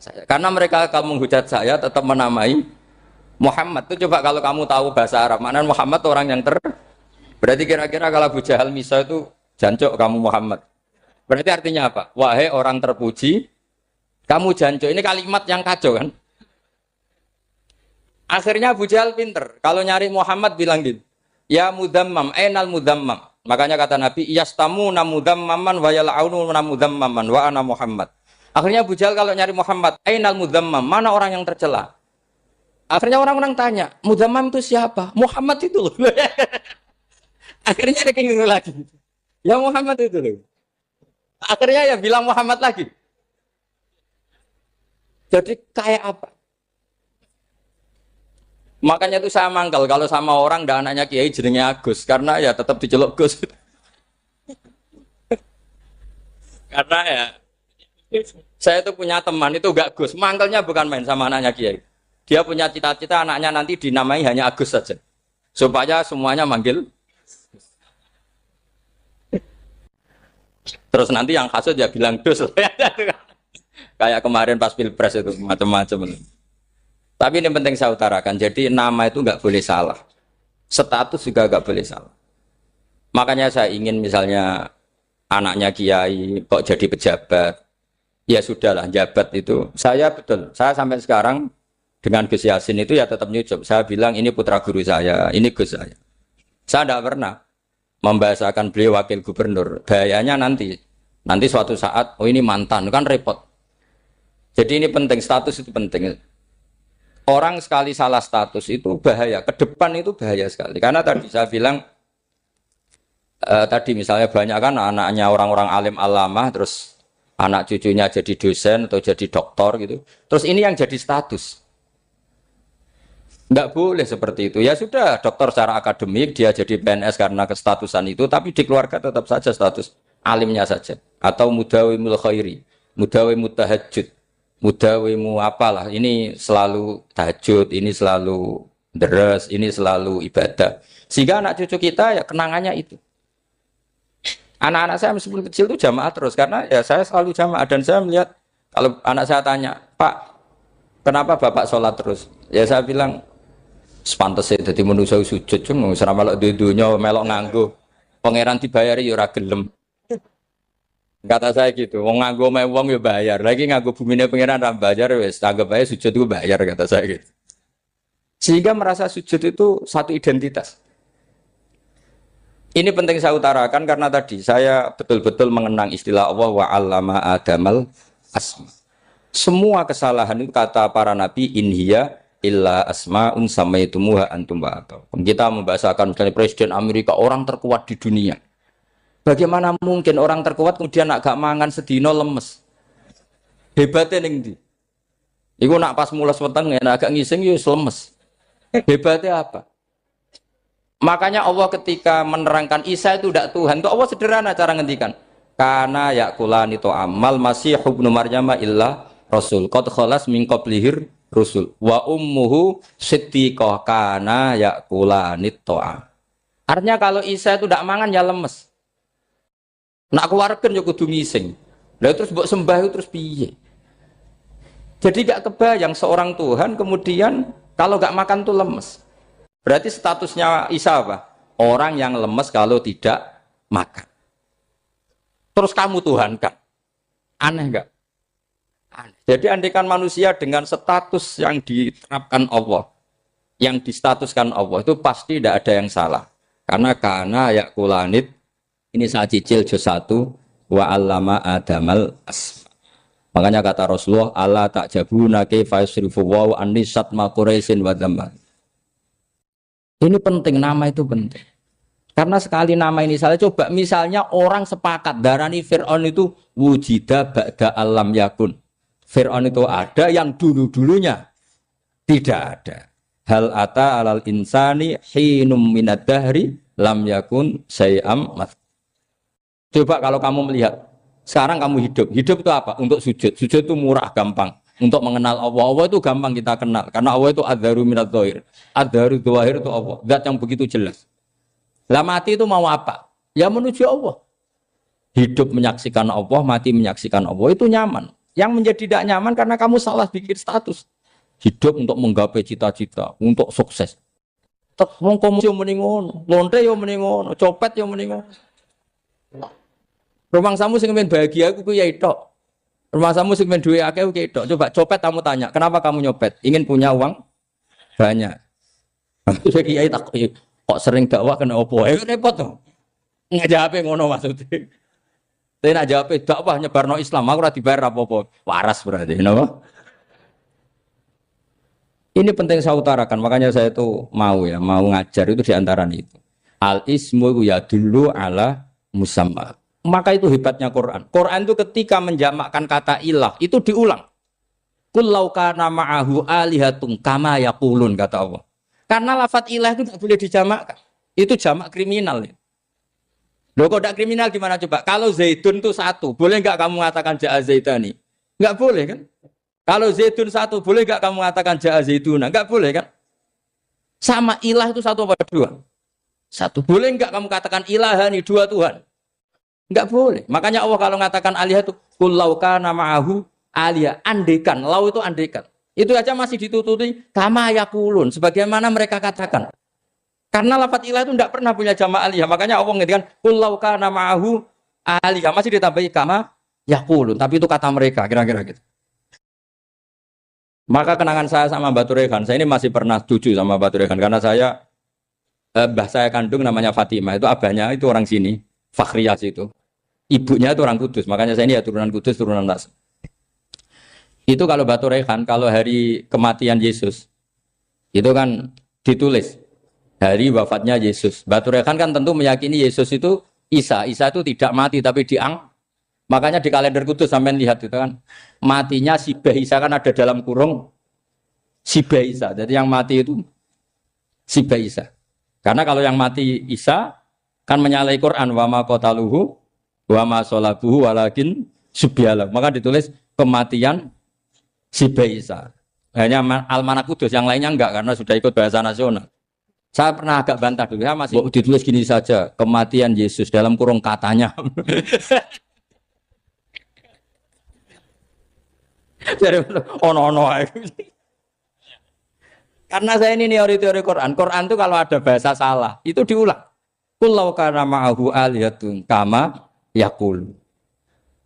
saya. Karena mereka kalau menghujat saya tetap menamai Muhammad. Itu coba kalau kamu tahu bahasa Arab, makna Muhammad orang yang berarti kira-kira kalau Abu Jahal Misa itu jancuk kamu Muhammad. Berarti artinya apa? Wahai orang terpuji, kamu jancuk. Ini kalimat yang kacau kan? Akhirnya Abu Jahal pinter. Kalau nyari Muhammad bilang gitu. Ya mudammam, ainal mudammam. Makanya kata Nabi, yastamuna mudammaman wa yal'aununa mudammaman wa ana Muhammad. Akhirnya Abu Jahal kalau nyari Muhammad, ainal mudammam, mana orang yang tercela? Akhirnya orang-orang tanya, mudammam itu siapa? Muhammad itu loh. Akhirnya dia kenging lagi. Ya Muhammad itu loh. Akhirnya ya bilang Muhammad lagi. Jadi kayak apa? Makanya itu saya mangkal kalau sama orang dan anaknya Kiai jenenge Agus karena ya tetap diceluk Gus. Karena ya saya itu punya teman itu gak Gus, mangkalnya bukan main sama anaknya Kiai. Dia punya cita-cita anaknya nanti dinamai hanya Agus saja. Supaya semuanya manggil. Terus nanti yang hasut ya bilang Dus. Kayak kemarin pas Pilpres itu macam-macam. Tapi ini penting saya utarakan, jadi nama itu nggak boleh salah, status juga nggak boleh salah. Makanya saya ingin misalnya anaknya Kiai kok jadi pejabat, ya sudahlah jabat itu. Saya betul, saya sampai sekarang dengan Gus Yasin itu ya tetap nyucup. Saya bilang ini putra guru saya, ini Gus saya. Saya tidak pernah membahasakan beliau wakil gubernur. Bahayanya nanti suatu saat, oh ini mantan, kan repot. Jadi ini penting, status itu penting. Orang sekali salah status itu bahaya, ke depan itu bahaya sekali. Karena tadi saya bilang, tadi misalnya banyak kan anaknya orang-orang alim alamah, terus anak cucunya jadi dosen atau jadi doktor gitu. Terus ini yang jadi status. Nggak boleh seperti itu. Ya sudah, dokter secara akademik, dia jadi PNS karena kestatusan itu, tapi di keluarga tetap saja status alimnya saja. Atau mudawimul khairi, mudawimul tahajud. Mudawimu apalah, ini selalu tahajud, ini selalu deres, ini selalu ibadah. Sehingga anak cucu kita ya kenangannya itu. Anak-anak saya meskipun kecil itu jamaah terus, karena ya saya selalu jamaah. Dan saya melihat, kalau anak saya tanya, Pak, kenapa Bapak sholat terus? Ya saya bilang, sepantasnya jadi manusia sujud, cuma selama melok dudunya, melok nganggo. Pangeran dibayari ya ora gelem. Kata saya gitu, wong nganggo wong ya bayar. Lagi nganggo bumine pangeran ra bayar wis anggap aja sujud itu bayar kata saya gitu. Sehingga merasa sujud itu satu identitas. Ini penting saya utarakan karena tadi saya betul-betul mengenang istilah Allah wa 'allama Adamal asma. Semua kesalahan itu kata para nabi inhiya illa asmaun samaitumuha antum ba'atau. Kita membahasakan misalnya presiden Amerika orang terkuat di dunia. Bagaimana mungkin orang terkuat kemudian agak mangan sedino lemes? Hebatnya ning ndi? Iku nak pas mulas weteng agak ngising yo lemes. Hebatnya apa? Makanya Allah ketika menerangkan Isa itu tidak Tuhan, itu Allah sederhana cara ngendikan. Karena yakulani to amal masih ibnu Maryam illa rasul. Qad khalas min qablihir rusul. Wa ummuhu siddiqah kana yakulani to'am. Artinya kalau Isa itu tidak mangan ya lemes. Nak keluarkan ya kudu ngising. Lah terus mbok sembah itu terus piye? Jadi gak kebayang seorang Tuhan kemudian kalau gak makan tuh lemes. Berarti statusnya Isa apa? Orang yang lemes kalau tidak makan. Terus kamu Tuhan kan? Aneh gak? Aneh. Jadi andikan manusia dengan status yang diterapkan Allah, yang distatuskan Allah itu pasti tidak ada yang salah. Karena yakulanit. Ini saya cicil juz 1 wa 'allama Adamal asma. Makanya kata Rasulullah Allah ta'jabuna kaifa yusrifu wa annisat ma quraisin wa dhamma. Ini penting, nama itu penting. Karena sekali nama ini salah, coba misalnya orang sepakat darani Fir'aun itu wujida ba'da alam yakun. Fir'aun itu ada yang dulu-dulunya tidak ada. Hal ata alal insani hinum minad dahri lam yakun sayam mat. Coba kalau kamu melihat, sekarang kamu hidup itu apa? Untuk sujud. Sujud itu murah, gampang. untuk mengenal Allah. Allah itu gampang kita kenal karena Allah itu adzaru minadz dzahir. Adzaru dzahir itu Allah, zat yang begitu jelas. Lah mati itu mau apa? Ya menuju Allah. Hidup menyaksikan Allah, mati menyaksikan Allah itu nyaman. Yang menjadi tidak nyaman karena kamu salah bikin status. Hidup untuk menggapai cita-cita, untuk sukses. Tek wong komo yo muni ngono, lonte yo muni ngono, copet yo muni ngono. Rumangsamu sing men bahagia aku ya tok. Rumangsamu sing men duwe akeh ku tok. Coba copet kamu tanya, kenapa kamu nyopet? Ingin punya uang banyak. Aku saya kiai tak kok sering dakwah kena opo? Repot to. Ngajape ngono maksudnya. Tapi nak jawab dakwah nyebarno Islam, aku ora dibayar apa-apa. Waras berarti, napa? Ini penting saya utarakan, makanya saya itu mau ngajar itu diantara itu. Al ismu ya dulu ala musamma. Maka itu hebatnya Quran. Quran itu ketika menjamakkan kata ilah itu diulang. Qul law kana ma'ahu alihatun kama yaqulun kata Allah. Karena lafaz ilah itu tidak boleh dijamakkan. Itu jamak kriminal. Loh kok tidak kriminal gimana coba? Kalau Zaidun itu satu, boleh enggak kamu mengatakan ja'a Zaidani? Enggak boleh kan? Kalau Zaidun satu, boleh enggak kamu mengatakan ja'a Zaiduna? Enggak boleh kan? Sama ilah itu satu apa dua? Satu. Boleh enggak kamu katakan ilahani, dua Tuhan? Enggak boleh. Makanya Allah kalau mengatakan alihah itu qul law kana ma'ahu alihah, andekan, lau itu andekan. Itu aja masih ditututi kama yaqulun, sebagaimana mereka katakan. Karena lafaz ilah itu tidak pernah punya jamak alihah. Makanya Allah mengatakan qul law kana ma'ahu alihah, masih ditambahi kama yaqulun, tapi itu kata mereka kira-kira gitu. Maka kenangan saya sama Mbak Turehan, saya ini masih pernah setuju sama Mbak Turehan karena saya mbah saya kandung namanya Fatimah, itu abahnya itu orang sini, Fakhriyas itu. Ibunya itu orang Kudus, makanya saya ini ya turunan Kudus, turunan Nas. Itu kalau Batu Rehan, kalau hari kematian Yesus, itu kan ditulis hari wafatnya Yesus. Batu Rehan kan tentu meyakini Yesus itu Isa itu tidak mati tapi makanya di kalender Kudus sampai lihat itu kan, matinya Sibah Isa kan ada dalam kurung Sibah Isa. Jadi yang mati itu Sibah Isa. Karena kalau yang mati Isa kan menyalahi Quran wa ma qataluhu wa ma salabuhu walakin subyalah. Maka ditulis kematian Sibah Isa. Hanya Almanak Kudus, yang lainnya enggak karena sudah ikut bahasa nasional. Saya pernah agak bantah dulu, ya masih ditulis gini saja, kematian Yesus dalam kurung katanya. Jadi ono-ono. Karena saya ini teori Quran. Quran itu kalau ada bahasa salah, itu diulang. Qul law kana ma'ahu alihatun kama yaqul.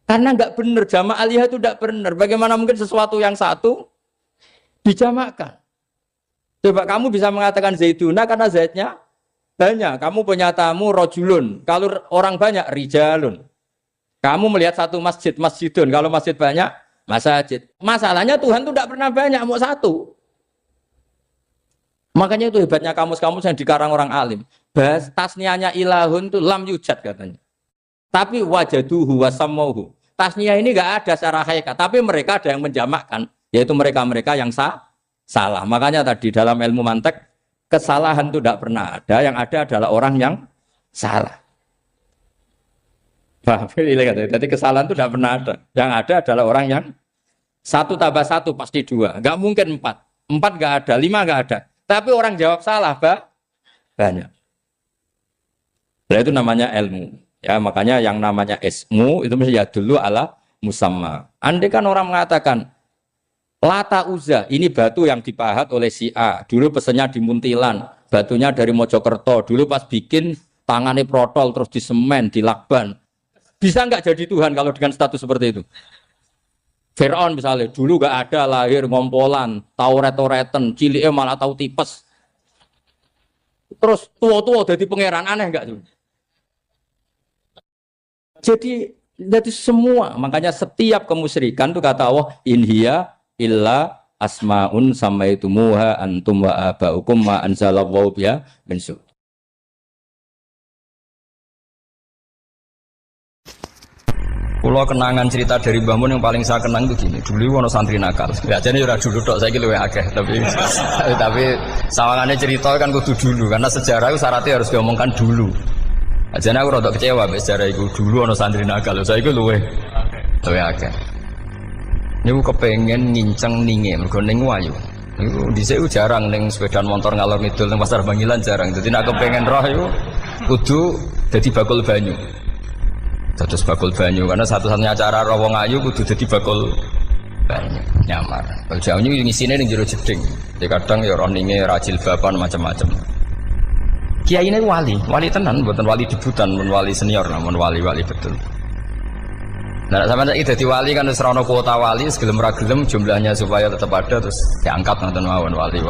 Karena enggak benar, jamak alihah itu enggak benar. Bagaimana mungkin sesuatu yang satu dijamakkan? Coba kamu bisa mengatakan Zaiduna karena Zaidnya banyak. Kamu punya tamu rojulun. Kalau orang banyak rijalun. Kamu melihat satu masjid, masjidun. Kalau masjid banyak, masjid. Masalahnya Tuhan itu tidak pernah banyak, mau satu. Makanya itu hebatnya kamus-kamus yang dikarang orang alim. Bahas tasniahnya ilahun itu lam yujad katanya. Tapi wajaduhu wasamauhu. Tasniah ini enggak ada secara hakikat, tapi mereka ada yang menjamakkan, yaitu mereka-mereka yang salah. Makanya tadi dalam ilmu mantek, kesalahan itu tidak pernah ada, yang ada adalah orang yang salah. Jadi kesalahan itu tidak pernah ada. Yang ada adalah orang yang satu tambah satu pasti dua. Enggak mungkin empat. Empat enggak ada, lima enggak ada. Tapi orang jawab salah, banyak. Nah, itu namanya ilmu. Ya, makanya yang namanya ismu itu mesti ya dulu ala musamma. Andai kan orang mengatakan Lata Uzza, ini batu yang dipahat oleh si A. Dulu pesennya di Muntilan, batunya dari Mojokerto. Dulu pas bikin tangannya protol terus disemen, dilakban. Bisa nggak jadi Tuhan kalau dengan status seperti itu? Fir'aun misalnya, dulu nggak ada, lahir ngompolan, tahu retoretan, ciliknya malah tahu tipes. Terus tua-tua jadi pangeran, aneh nggak tuh? Jadi semua, makanya setiap kemusyrikan itu kata Allah, inhiya illa asmaun samaitumuha antum wa abaukum ma anzalallahu biha min sultan. Kalau kenangan cerita dari Mbah Mun yang paling saya kenang itu gini, dulu ono santri nakal. Ya jadi ora dulu tok, saiki luwih akeh, tapi sawangane cerita kan kudu dulu karena sejarah itu syaratnya harus diomongkan dulu. Ajane aku rada kecewa mbek sejarah iku, dulu ono santri nakal, saiki luwih akeh. Niku kepengen nginceng ninge, mergo ning wayu. Niku dhisik jarang ning sepeda motor ngalor ngidul ning Pasar Bangilan jarang. Dadi nek kepengen roh iku kudu dadi bakul banyu. Dados bakul banyu karena satu-satunya cara roh wong ayu kudu dadi bakul banyu nyamar. Kalau jauh ini ngisine ning jero jeding. Ya kadang ya roh ninge rajil bapan macam-macam. Kiai ini wali tenan, bukan wali debutan, bukan wali senior, namun wali betul. Nah, sama saya jadi wali kan serana kuota wali, segelem ragelem jumlahnya supaya tetap ada terus diangkat nonton mawon wali.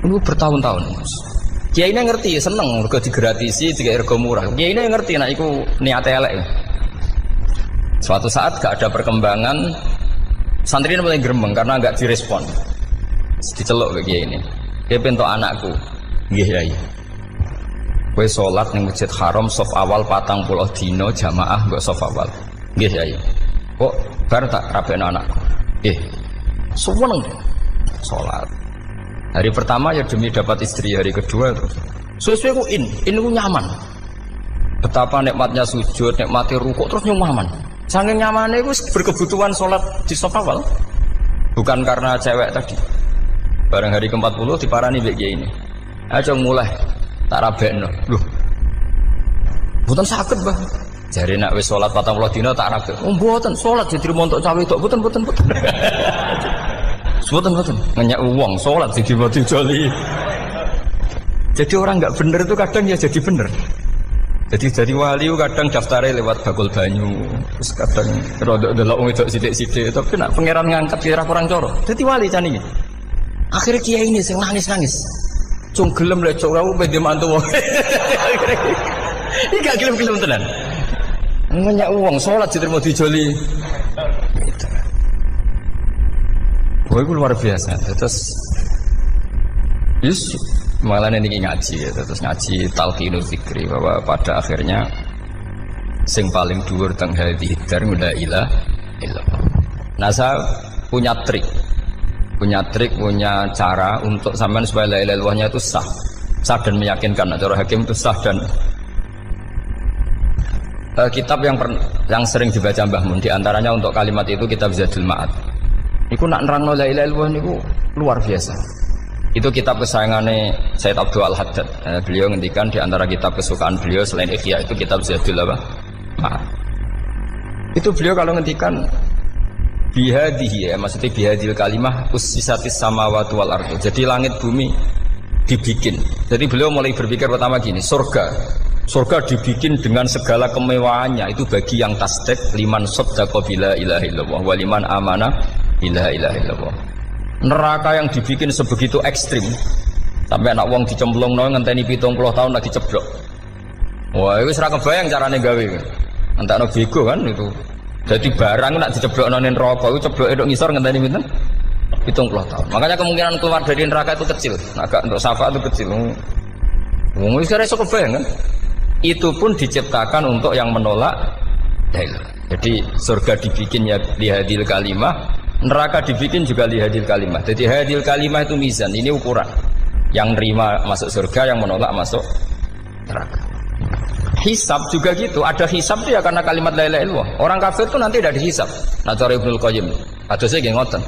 Ini bertahun-tahun. Kiai ini ngerti, seneng, mergo digratisi, juga ergo murah. Kiai ini ngerti, nah itu niatnya elek. Suatu saat gak ada perkembangan, santri ini mulai gerembeng karena gak direspon. Diceluk ke Kiai ini. Dia pintu anakku, nggih Yai. Kowe sholat ning Masjid Haram saf awal 40 dina jamaah mbok saf awal. Nggih Yai. Kok bar tak rabekno anakku. Nggih. Suweneng sholat. Hari pertama ya demi dapat istri, hari kedua terus. Sesuai ku ku nyaman. Betapa nikmatnya sujud, nikmati rukuk terus nyaman. Saking nyamannya ku berkebutuhan sholat di saf awal. Bukan karena cewek tadi. Barang hari ke-40 diparani mbek Kiai ini. Aja mulai tak rabekno. Lho. Mboten saged, Mbah. Jare nek wis salat 40 dina tak rabek. Oh, mboten salat diterima untuk cawe tok. Mboten. Mboten. Ngenyak wong salat diterima dijoli. Jadi orang enggak bener itu kadang ya jadi bener. Jadi wali kadang daftarnya lewat bakul banyu. Terus kadang rodok delok wong wedok sithik-sithik, tapi nek pangeran ngangkat kira kurang coro. Dadi wali jane iki. Akhirnya Kiai ini sing nangis. Cung gelem lek cok aku pede mantu wong. Iki gak gelem-gelem tenan. Ngenyak wong salat diterima dijoli. Gitu. Wah, itu luar biasa. Terus malah ini ngaji ya. Terus ngaji talqinul fikri bahwa pada akhirnya sing paling dhuwur teng hadhihi dar la ilaha illallah. Nah, saya punya trik, punya cara untuk sampean supaya la ilaha illallahnya itu sah dan meyakinkan. Nah, cara hakim itu sah dan kitab yang sering dibaca Mbah Mun diantaranya untuk kalimat itu kitab Zadul Ma'ad. Iku nak nerangno la ilaha illallah niku luar biasa. Itu kitab kesayangannya Sayyid Abdul Al-Haddad. Beliau ngendikan di antara kitab kesukaan beliau selain Ihya itu kitab Zadul Ma'ad. Itu beliau kalau ngendikan bihadihi ya, maksudnya bihadil kalimah ussisatis samawati wal ardu. Jadi langit bumi dibikin. Jadi beliau mulai berpikir pertama gini, surga dibikin dengan segala kemewahannya. Itu bagi yang tasdik liman saddaqa bila ilaha illallah wa liman amana bila ilaha illallah. Neraka yang dibikin sebegitu ekstrim sampai anak wong dicemplungno ngenteni 70 tahun lagi ceblok. Wah, itu ora kebayang carane gawe. Entakno bego kan itu. Jadi barang nak diceblokno ning neraka itu cebloke tok ngisor ngenteni pinten? 70 tahun. Makanya kemungkinan keluar dari neraka itu kecil. Agak untuk syafaat itu kecil. Wong wis ora iso kebayang kan? Itu pun diciptakan untuk yang menolak dalil. Jadi surga dibikin ya lihadil kalimah, neraka dibikin juga lihadil kalimah. Jadi hadil kalimah itu mizan, ini ukuran. Yang nerima masuk surga, yang menolak masuk neraka. Hisab juga gitu, ada hisab itu ya karena kalimat la ilaha illallah. Orang kafir itu nanti tidak dihisab. Nah, cara Ibnul Qayyim, hadisnya nggih ngoten.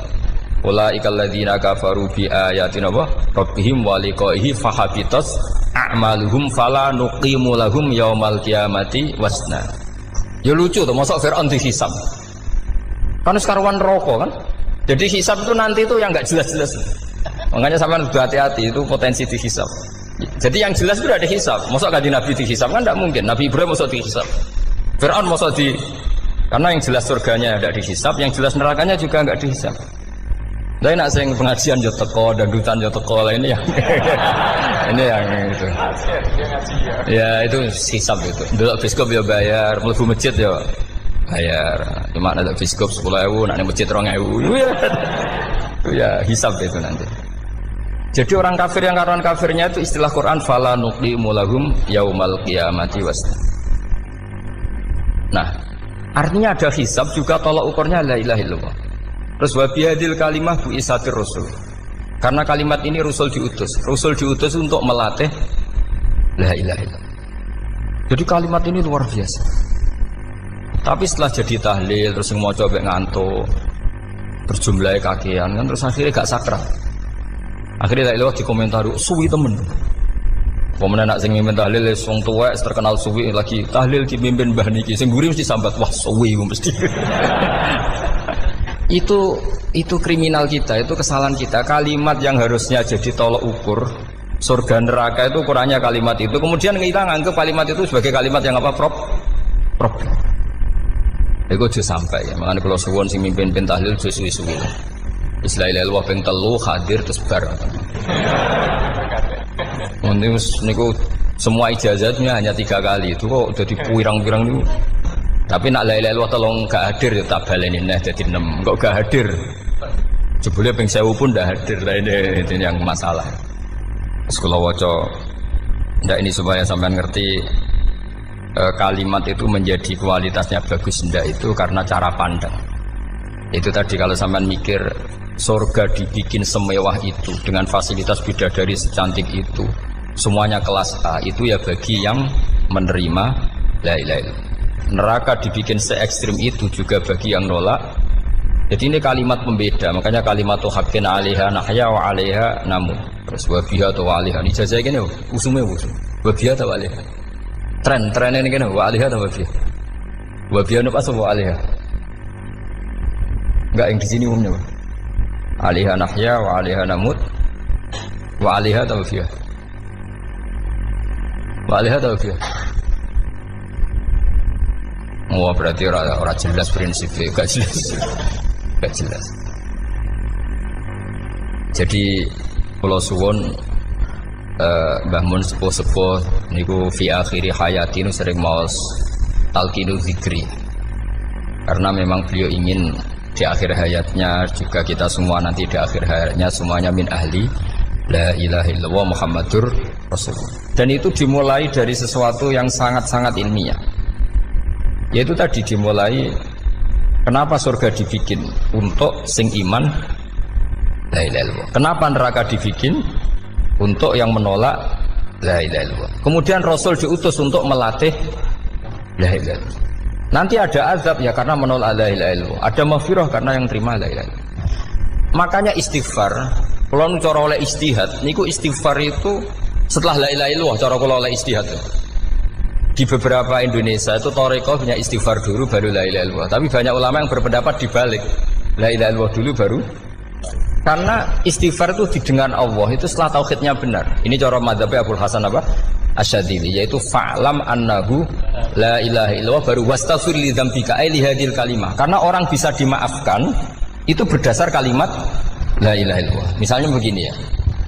Ulaikal ladzina kafaru bi ayatina rabbihim wa liqaihi fahabitas a'maluhum fala nuqimu lahum yaumal qiyamati wasna. Ya lucu tuh, masa Fir'aun dihisab. Kan sekarang rokok kan. Jadi hisab itu nanti itu yang enggak jelas-jelas. Makanya sampean kudu hati-hati, itu potensi dihisab. Jadi yang jelas itu udah dihisab. Masa kanjeng Nabi dihisab kan enggak mungkin. Nabi Ibrahim masa dihisab. Fir'aun masa karena yang jelas surganya enggak dihisab, yang jelas nerakanya juga enggak dihisab. Tapi nak sing pengajian yo teko, dangdutan yo teko lah ini yang ini yang itu. Ya itu hisab itu. Dulu biskop yo bayar, mlebu masjid yo bayar. Cuma ada biskop 10.000, nak masjid 2.000. Itu ya hisab itu nanti. Jadi orang kafir yang karuan kafirnya itu istilah Quran fala nuqimu lahum yaumal qiyamati wasna. Nah, artinya ada hisab juga tolak ukurnya la ilaha illallah. Terus wabihadil kalimah bu isatir rasul. Karena kalimat ini rasul diutus untuk melatih la ilaha illallah. Jadi kalimat ini luar biasa. Tapi setelah jadi tahlil terus yang mau coba ngantuk, terus jumlahnya kakean kan, terus akhirnya gak sakral. Akhirnya la ilaha dikomentari suwi temen. Pemenang nak sing mimpin tahlil wong tuwek terkenal suwi lagi tahlil dipimpin mbah niki sing mburi mesti sambat wah suwi mesti. itu kriminal kita, itu kesalahan kita. Kalimat yang harusnya jadi tolok ukur surga neraka itu ukurannya kalimat itu. Kemudian kita nganggap kalimat itu sebagai kalimat yang apa? Problem. Itu aja sampai ya. Makanya kalau suwon sing mimpin tahlil aja suwi-suwi. Istilah ilal ping 3 hadir terus bar. Niku semua ijazahnya hanya 3 kali. Itu kok udah dipirang-pirang niku. Tapi nak la ilaha illallah tolong gak hadir ya tak baleni neh dadi 6. Kok gak hadir? Jebule ping 1000 pun ndak hadir. Lah ini yang masalah. Sekolah waca ndak ini supaya sampean ngerti kalimat itu menjadi kualitasnya bagus ndak itu karena cara pandang. Itu tadi kalau sampean mikir surga dibikin semewah itu dengan fasilitas bidadari secantik itu, semuanya kelas A, itu ya bagi yang menerima la ilaha illallah. Neraka dibikin se ekstrim itu juga bagi yang nolak. Jadi ini kalimat pembeda, makanya kalimat haqqin 'alaiha nahya wa 'alaiha namut. Terus wa biha atau wa 'alaiha. Ini jajah gini usume usum. Wa biha atau wa 'alaiha. Tren ini gini wa 'alaiha atau wa biha. Wa biha apa wa 'alaiha? Enggak yang di sini umumnya. 'Alaiha nahya wa 'alaiha namut. Wa 'alaiha atau wa biha. Wa 'alaiha atau wa biha. Oh berarti orang jelas prinsipnya, gak jelas. Jadi kalau suwon Mbah Mun sepuh-sepuh niku fi akhiri hayati nu sering maos talqinu zikri. Karena memang beliau ingin di akhir hayatnya juga kita semua nanti di akhir hayatnya semuanya min ahli la ilaha illallah Muhammadur Rasulullah. Dan itu dimulai dari sesuatu yang sangat-sangat ilmiah. Yaitu tadi dimulai kenapa surga dibikin untuk sing iman la ilaha illallah. Kenapa neraka dibikin untuk yang menolak la ilaha illallah. Kemudian Rasul diutus untuk melatih la ilaha illallah. Nanti ada azab ya karena menolak la ilaha illallah. Ada maghfirah karena yang terima la ilaha illallah. Makanya istighfar, kalau cara oleh istihad, niku istighfar itu setelah la ilaha illallah cara kalau oleh istihad. Di beberapa Indonesia itu thariqah punya istighfar dulu baru la ilaha illallah. Tapi banyak ulama yang berpendapat dibalik. La ilaha illallah dulu baru. Karena istighfar itu didengar Allah itu setelah tauhidnya benar. Ini cara madzhabnya Abul Hasan apa? Asyadzili, yaitu fa'lam annahu la ilaha illallah baru wastaghfir li dzambika ai li hadil kalimah. Karena orang bisa dimaafkan itu berdasar kalimat la ilaha illallah. Misalnya begini ya.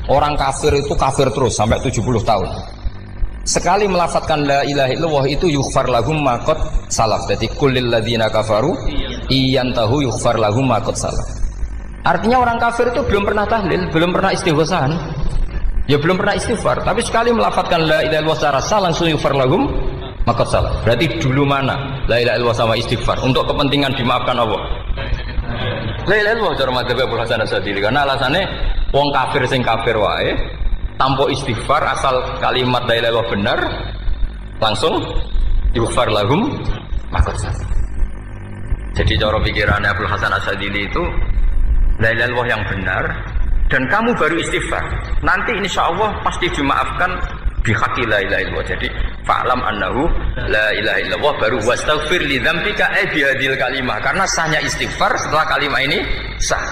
Orang kafir itu kafir terus sampai 70 tahun. Sekali melafatkan la ilaha illallah itu yughfar lahum ma qad salaf. Jadi kullil ladzina kafaru iyantahu yughfar lahum ma qad salaf. Artinya orang kafir itu belum pernah tahlil, belum pernah istighosah. Ya belum pernah istighfar, tapi sekali melafatkan la ilaha illallah secara sah langsung yughfar lahum ma qad salaf. Berarti dulu mana la ilaha illallah sama istighfar untuk kepentingan dimaafkan Allah. La ilaha illallah cara madzhab Abul Hasan Asyadzili karena alasannya wong kafir sing kafir wae tanpa istighfar asal kalimat la ilaha illallah benar langsung yughfar lahum ma qad salaf. Jadi cara pikirannya Abul Hasan Asyadzili itu la ilaha illallah yang benar dan kamu baru istighfar nanti insya Allah pasti dimaafkan bihaqqi la ilaha illallah. Jadi fa'lam annahu la ilaha illallah baru wastaghfir li dzambika bihadil kalimah karena sahnya istighfar setelah kalimat ini sah.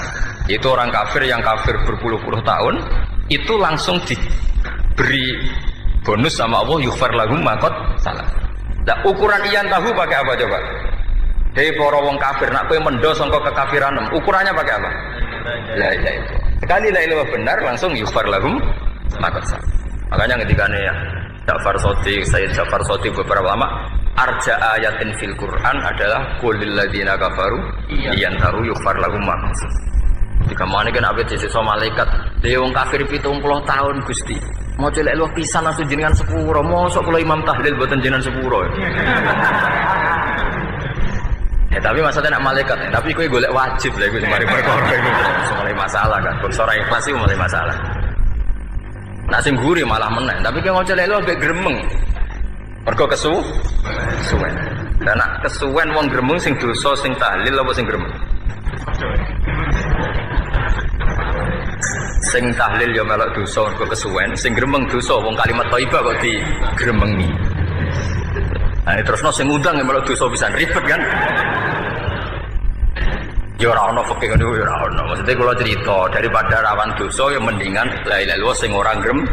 Itu orang kafir yang kafir berpuluh-puluh tahun itu langsung diberi bonus sama Allah yughfar lahum ma qad salaf. Nah ukuran iyan tahu pakai apa coba? Hei para wong kafir nak kowe mendo sangka kekafiran ukurannya pakai apa? La ilaha illallah. Sekali la ilaha benar langsung yughfar lahum ma qad salaf. Makanya ketika ya Ja'far Shadiq, Sayyid Ja'far Shadiq beberapa ulama arja ayatin fil Quran adalah qulil ladzina kafaru iyantahu yughfar lahum ma qad salaf. Jika mana kan abet sisa malaikat dia wong kafir 70 tahun Gusti mau celek lu pisan langsung jenengan sepuro mosok kula imam tahlil boten jenengan sepuro ya tapi maksudnya nak malaikat tapi kowe golek wajib lha iku mari perkara iku mulai masalah kan bangsa ora ikhlas iku mulai masalah nak sing guri malah meneh tapi kowe mau celek lu ambek gremeng mergo kesuwen Dan nak kesuwen wong gremeng sing dosa sing tahlil apa sing gremeng? Sing tahlil ya melok dosa kok kesuwen, sing gremeng dosa wong kalimat thayyibah kok digremengi. Nah, terusno sing ngundang ya melok dosa pisan ribet kan? Ya ora ono fikih ngono ya ora ono. Maksudnya kula cerita daripada rawan dosa ya mendingan la ilaha illallah sing ora gremeng.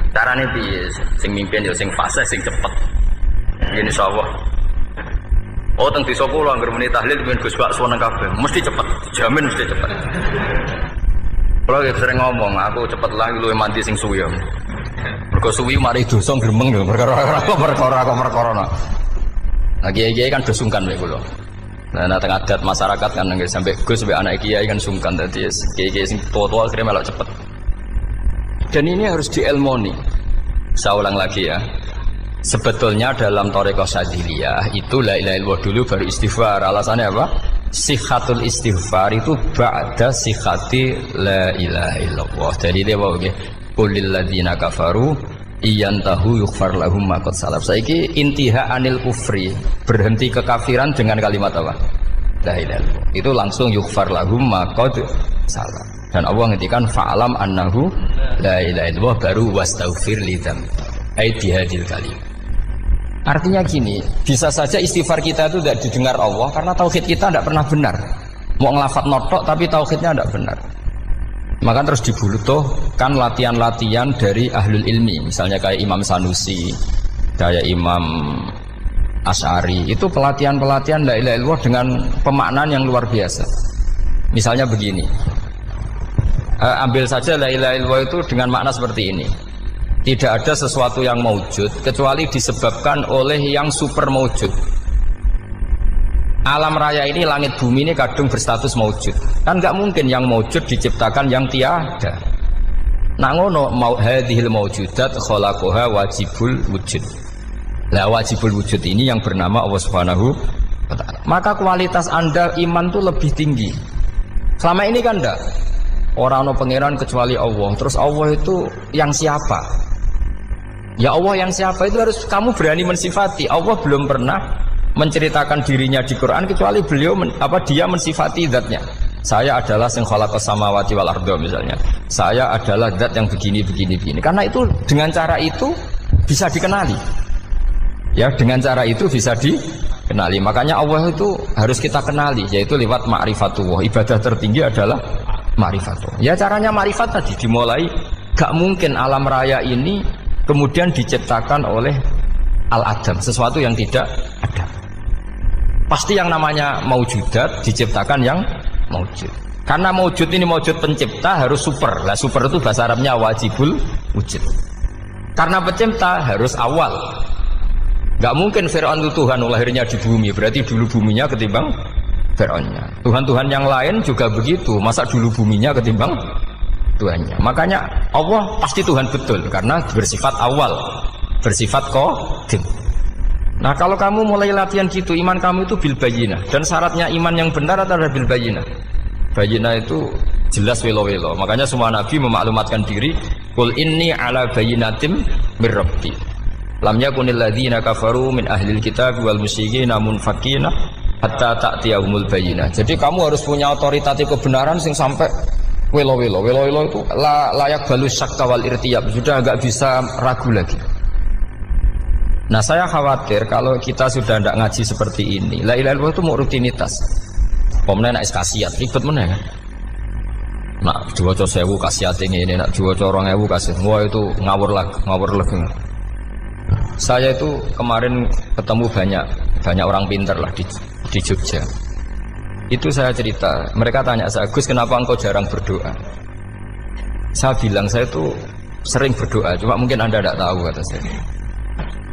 Carane piye? Sing mimpin ya sing fasih sing cepet. Yen insyaallah. Oh teng desa kula anggere muni tahlil ben Gus Bakso nang kabeh, mesti cepet, dijamin mesti cepet. Kula sering ngomong, aku cepet lah luwih mandi sing suwi. Mergo suwi mari dosa gremeng lho, perkara. Nah kiai-kiai kan do sungkan mek kula. Nah teng adat masyarakat kan nggih sampai Gus sampai anak kiai kan sungkan dadi kiai-kiai sing tua-tua akhirnya melok cepet. Dan ini harus dielmoni. Saya ulang lagi ya. Sebetulnya dalam thariqah Syadziliyah itu la ilaha illallah dulu baru istighfar. Alasannya apa? Sikhatul istighfar itu ba'da sikhati la ilaha illallah. Jadi dia bawa nggih qulil ladzina kafaru iyantahu yughfar lahum ma qad salaf. Saiki intiha anil kufri, berhenti kekafiran dengan kalimat apa? La ilaha illallah. Itu langsung yughfar lahum ma qad salaf. Dan Allah ngendikan fa'alam annahu la ilaha illallah baru wastaghfir lidzam. Ai bihadil kalim. Artinya gini, bisa saja istighfar kita itu tidak didengar Allah karena tauhid kita tidak pernah benar. Mau ngelafat notok tapi tauhidnya tidak benar. Maka terus dibutuhkan latihan-latihan dari ahlul ilmi, misalnya kayak Imam Sanusi, kayak Imam Asy'ari. Itu pelatihan-pelatihan la ilaha illallah dengan pemaknaan yang luar biasa. Misalnya begini, ambil saja la ilaha illallah itu dengan makna seperti ini. Tidak ada sesuatu yang maujud kecuali disebabkan oleh yang super maujud. Alam raya ini, langit bumi ini kadung berstatus maujud. Kan nggak mungkin yang maujud diciptakan yang tiada. Nak ngono mau hadhil maujudat khalaqaha wajibul wujud. Lah wajibul wujud ini yang bernama Allah Subhanahu wa taala. Maka kualitas Anda iman tuh lebih tinggi. Selama ini kan enggak. Orang no pangeran kecuali Allah. Terus Allah itu yang siapa? Ya Allah yang siapa itu harus kamu berani mensifati. Allah belum pernah menceritakan dirinya di Quran kecuali beliau dia mensifati zatnya. Saya adalah sing khalaqas samawati wal arda misalnya. Saya adalah zat yang begini. Karena itu dengan cara itu bisa dikenali. Ya, dengan cara itu bisa dikenali. Makanya Allah itu harus kita kenali yaitu lewat ma'rifatullah. Ibadah tertinggi adalah ma'rifatullah. Ya caranya ma'rifat tadi dimulai gak mungkin alam raya ini kemudian diciptakan oleh al-adam, sesuatu yang tidak ada. Pasti yang namanya maujudat diciptakan yang maujud. Karena maujud ini maujud pencipta harus super. Lah super itu bahasa Arabnya wajibul wujud. Karena pencipta harus awal. Gak mungkin Fir'aun itu Tuhan lahirnya di bumi, berarti dulu buminya ketimbang Fir'aunnya. Tuhan-Tuhan yang lain juga begitu, masa dulu buminya ketimbang Tuhannya. Makanya Allah pasti Tuhan betul karena bersifat awal, bersifat qadim. Nah kalau kamu mulai latihan gitu, iman kamu itu bil bayyinah. Dan syaratnya iman yang benar adalah bil bayyinah. Bayyinah itu jelas welo-welo. Makanya semua nabi memaklumatkan diri, qul inni ala bayyinatim mir rabbi. Lam yakunil ladzina kafaru min ahlil kitab wal musyrikin munfakina hatta ta'tiyahumul bayyinah. Jadi kamu harus punya otoritatif kebenaran sing sampai welo-welo itu layak balus syakka wal irtiyab, sudah agak bisa ragu lagi. Nah saya khawatir kalau kita sudah tidak ngaji seperti ini, la ilaha illallah itu mau rutinitas. Pemenang nak kasiat ribet mana kan? Nak diwaca 1000 kasiat ini, nak diwaca 2000 kasiat, wah itu ngawur lagi. Saya itu kemarin ketemu banyak orang pintar lah di Jogja. Itu saya cerita, mereka tanya saya, Gus kenapa engkau jarang berdoa? Saya bilang saya itu sering berdoa, cuma mungkin Anda tidak tahu kata saya.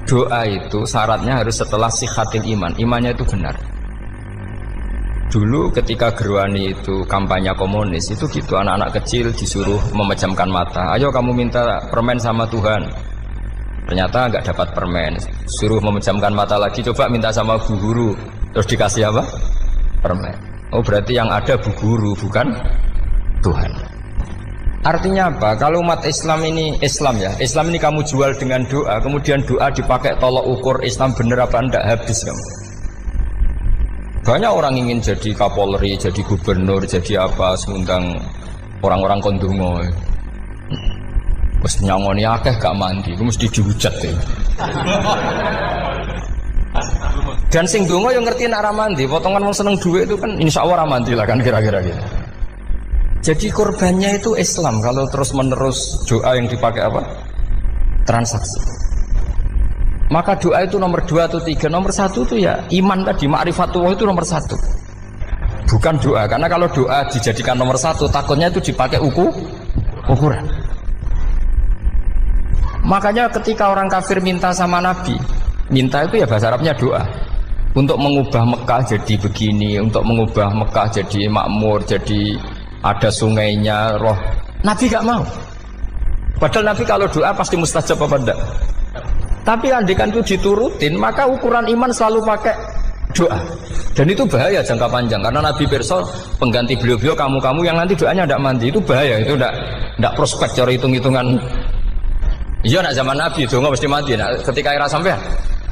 Doa itu syaratnya harus setelah sihatil iman, imannya itu benar. Dulu ketika Gerwani itu kampanye komunis itu gitu, anak-anak kecil disuruh memejamkan mata, ayo kamu minta permen sama Tuhan. Ternyata nggak dapat permen, suruh memejamkan mata lagi, coba minta sama bu guru, terus dikasih apa? Permen. Oh berarti yang ada bu guru bukan Tuhan. Artinya apa? Kalau umat Islam ini kamu jual dengan doa, kemudian doa dipakai tolok ukur Islam bener apa enggak, habis kamu. Banyak orang ingin jadi Kapolri, jadi gubernur, jadi apa, mengundang orang-orang kondungo. Wes nyangoni akeh gak mandi, itu mesti dihujat ya. Dan sing donga yang ngerti nak mandi, potongan wong seneng duit itu kan insya Allah mandi lah kan kira-kira gitu. Jadi korbannya itu Islam kalau terus menerus doa yang dipakai apa? Transaksi. Maka doa itu nomor 2 atau 3, nomor 1 itu ya iman tadi, ma'rifatullah itu nomor 1. Bukan doa, karena kalau doa dijadikan nomor 1 takutnya itu dipakai ukuran. Makanya ketika orang kafir minta sama Nabi, minta itu ya bahasa Arabnya doa. Untuk mengubah Mekah jadi begini, untuk mengubah Mekah jadi makmur, jadi ada sungainya, roh. Nabi gak mau. Padahal Nabi kalau doa pasti mustajab apa enggak? Tapi andikan itu diturutin, maka ukuran iman selalu pakai doa. Dan itu bahaya jangka panjang, karena Nabi Perso pengganti beliau-beliau kamu-kamu yang nanti doanya tidak mandi, itu bahaya, itu tidak prospek cara hitung-hitungan. Iya nak zaman Nabi itu nggak mesti mandi. Nah, ketika era sampean,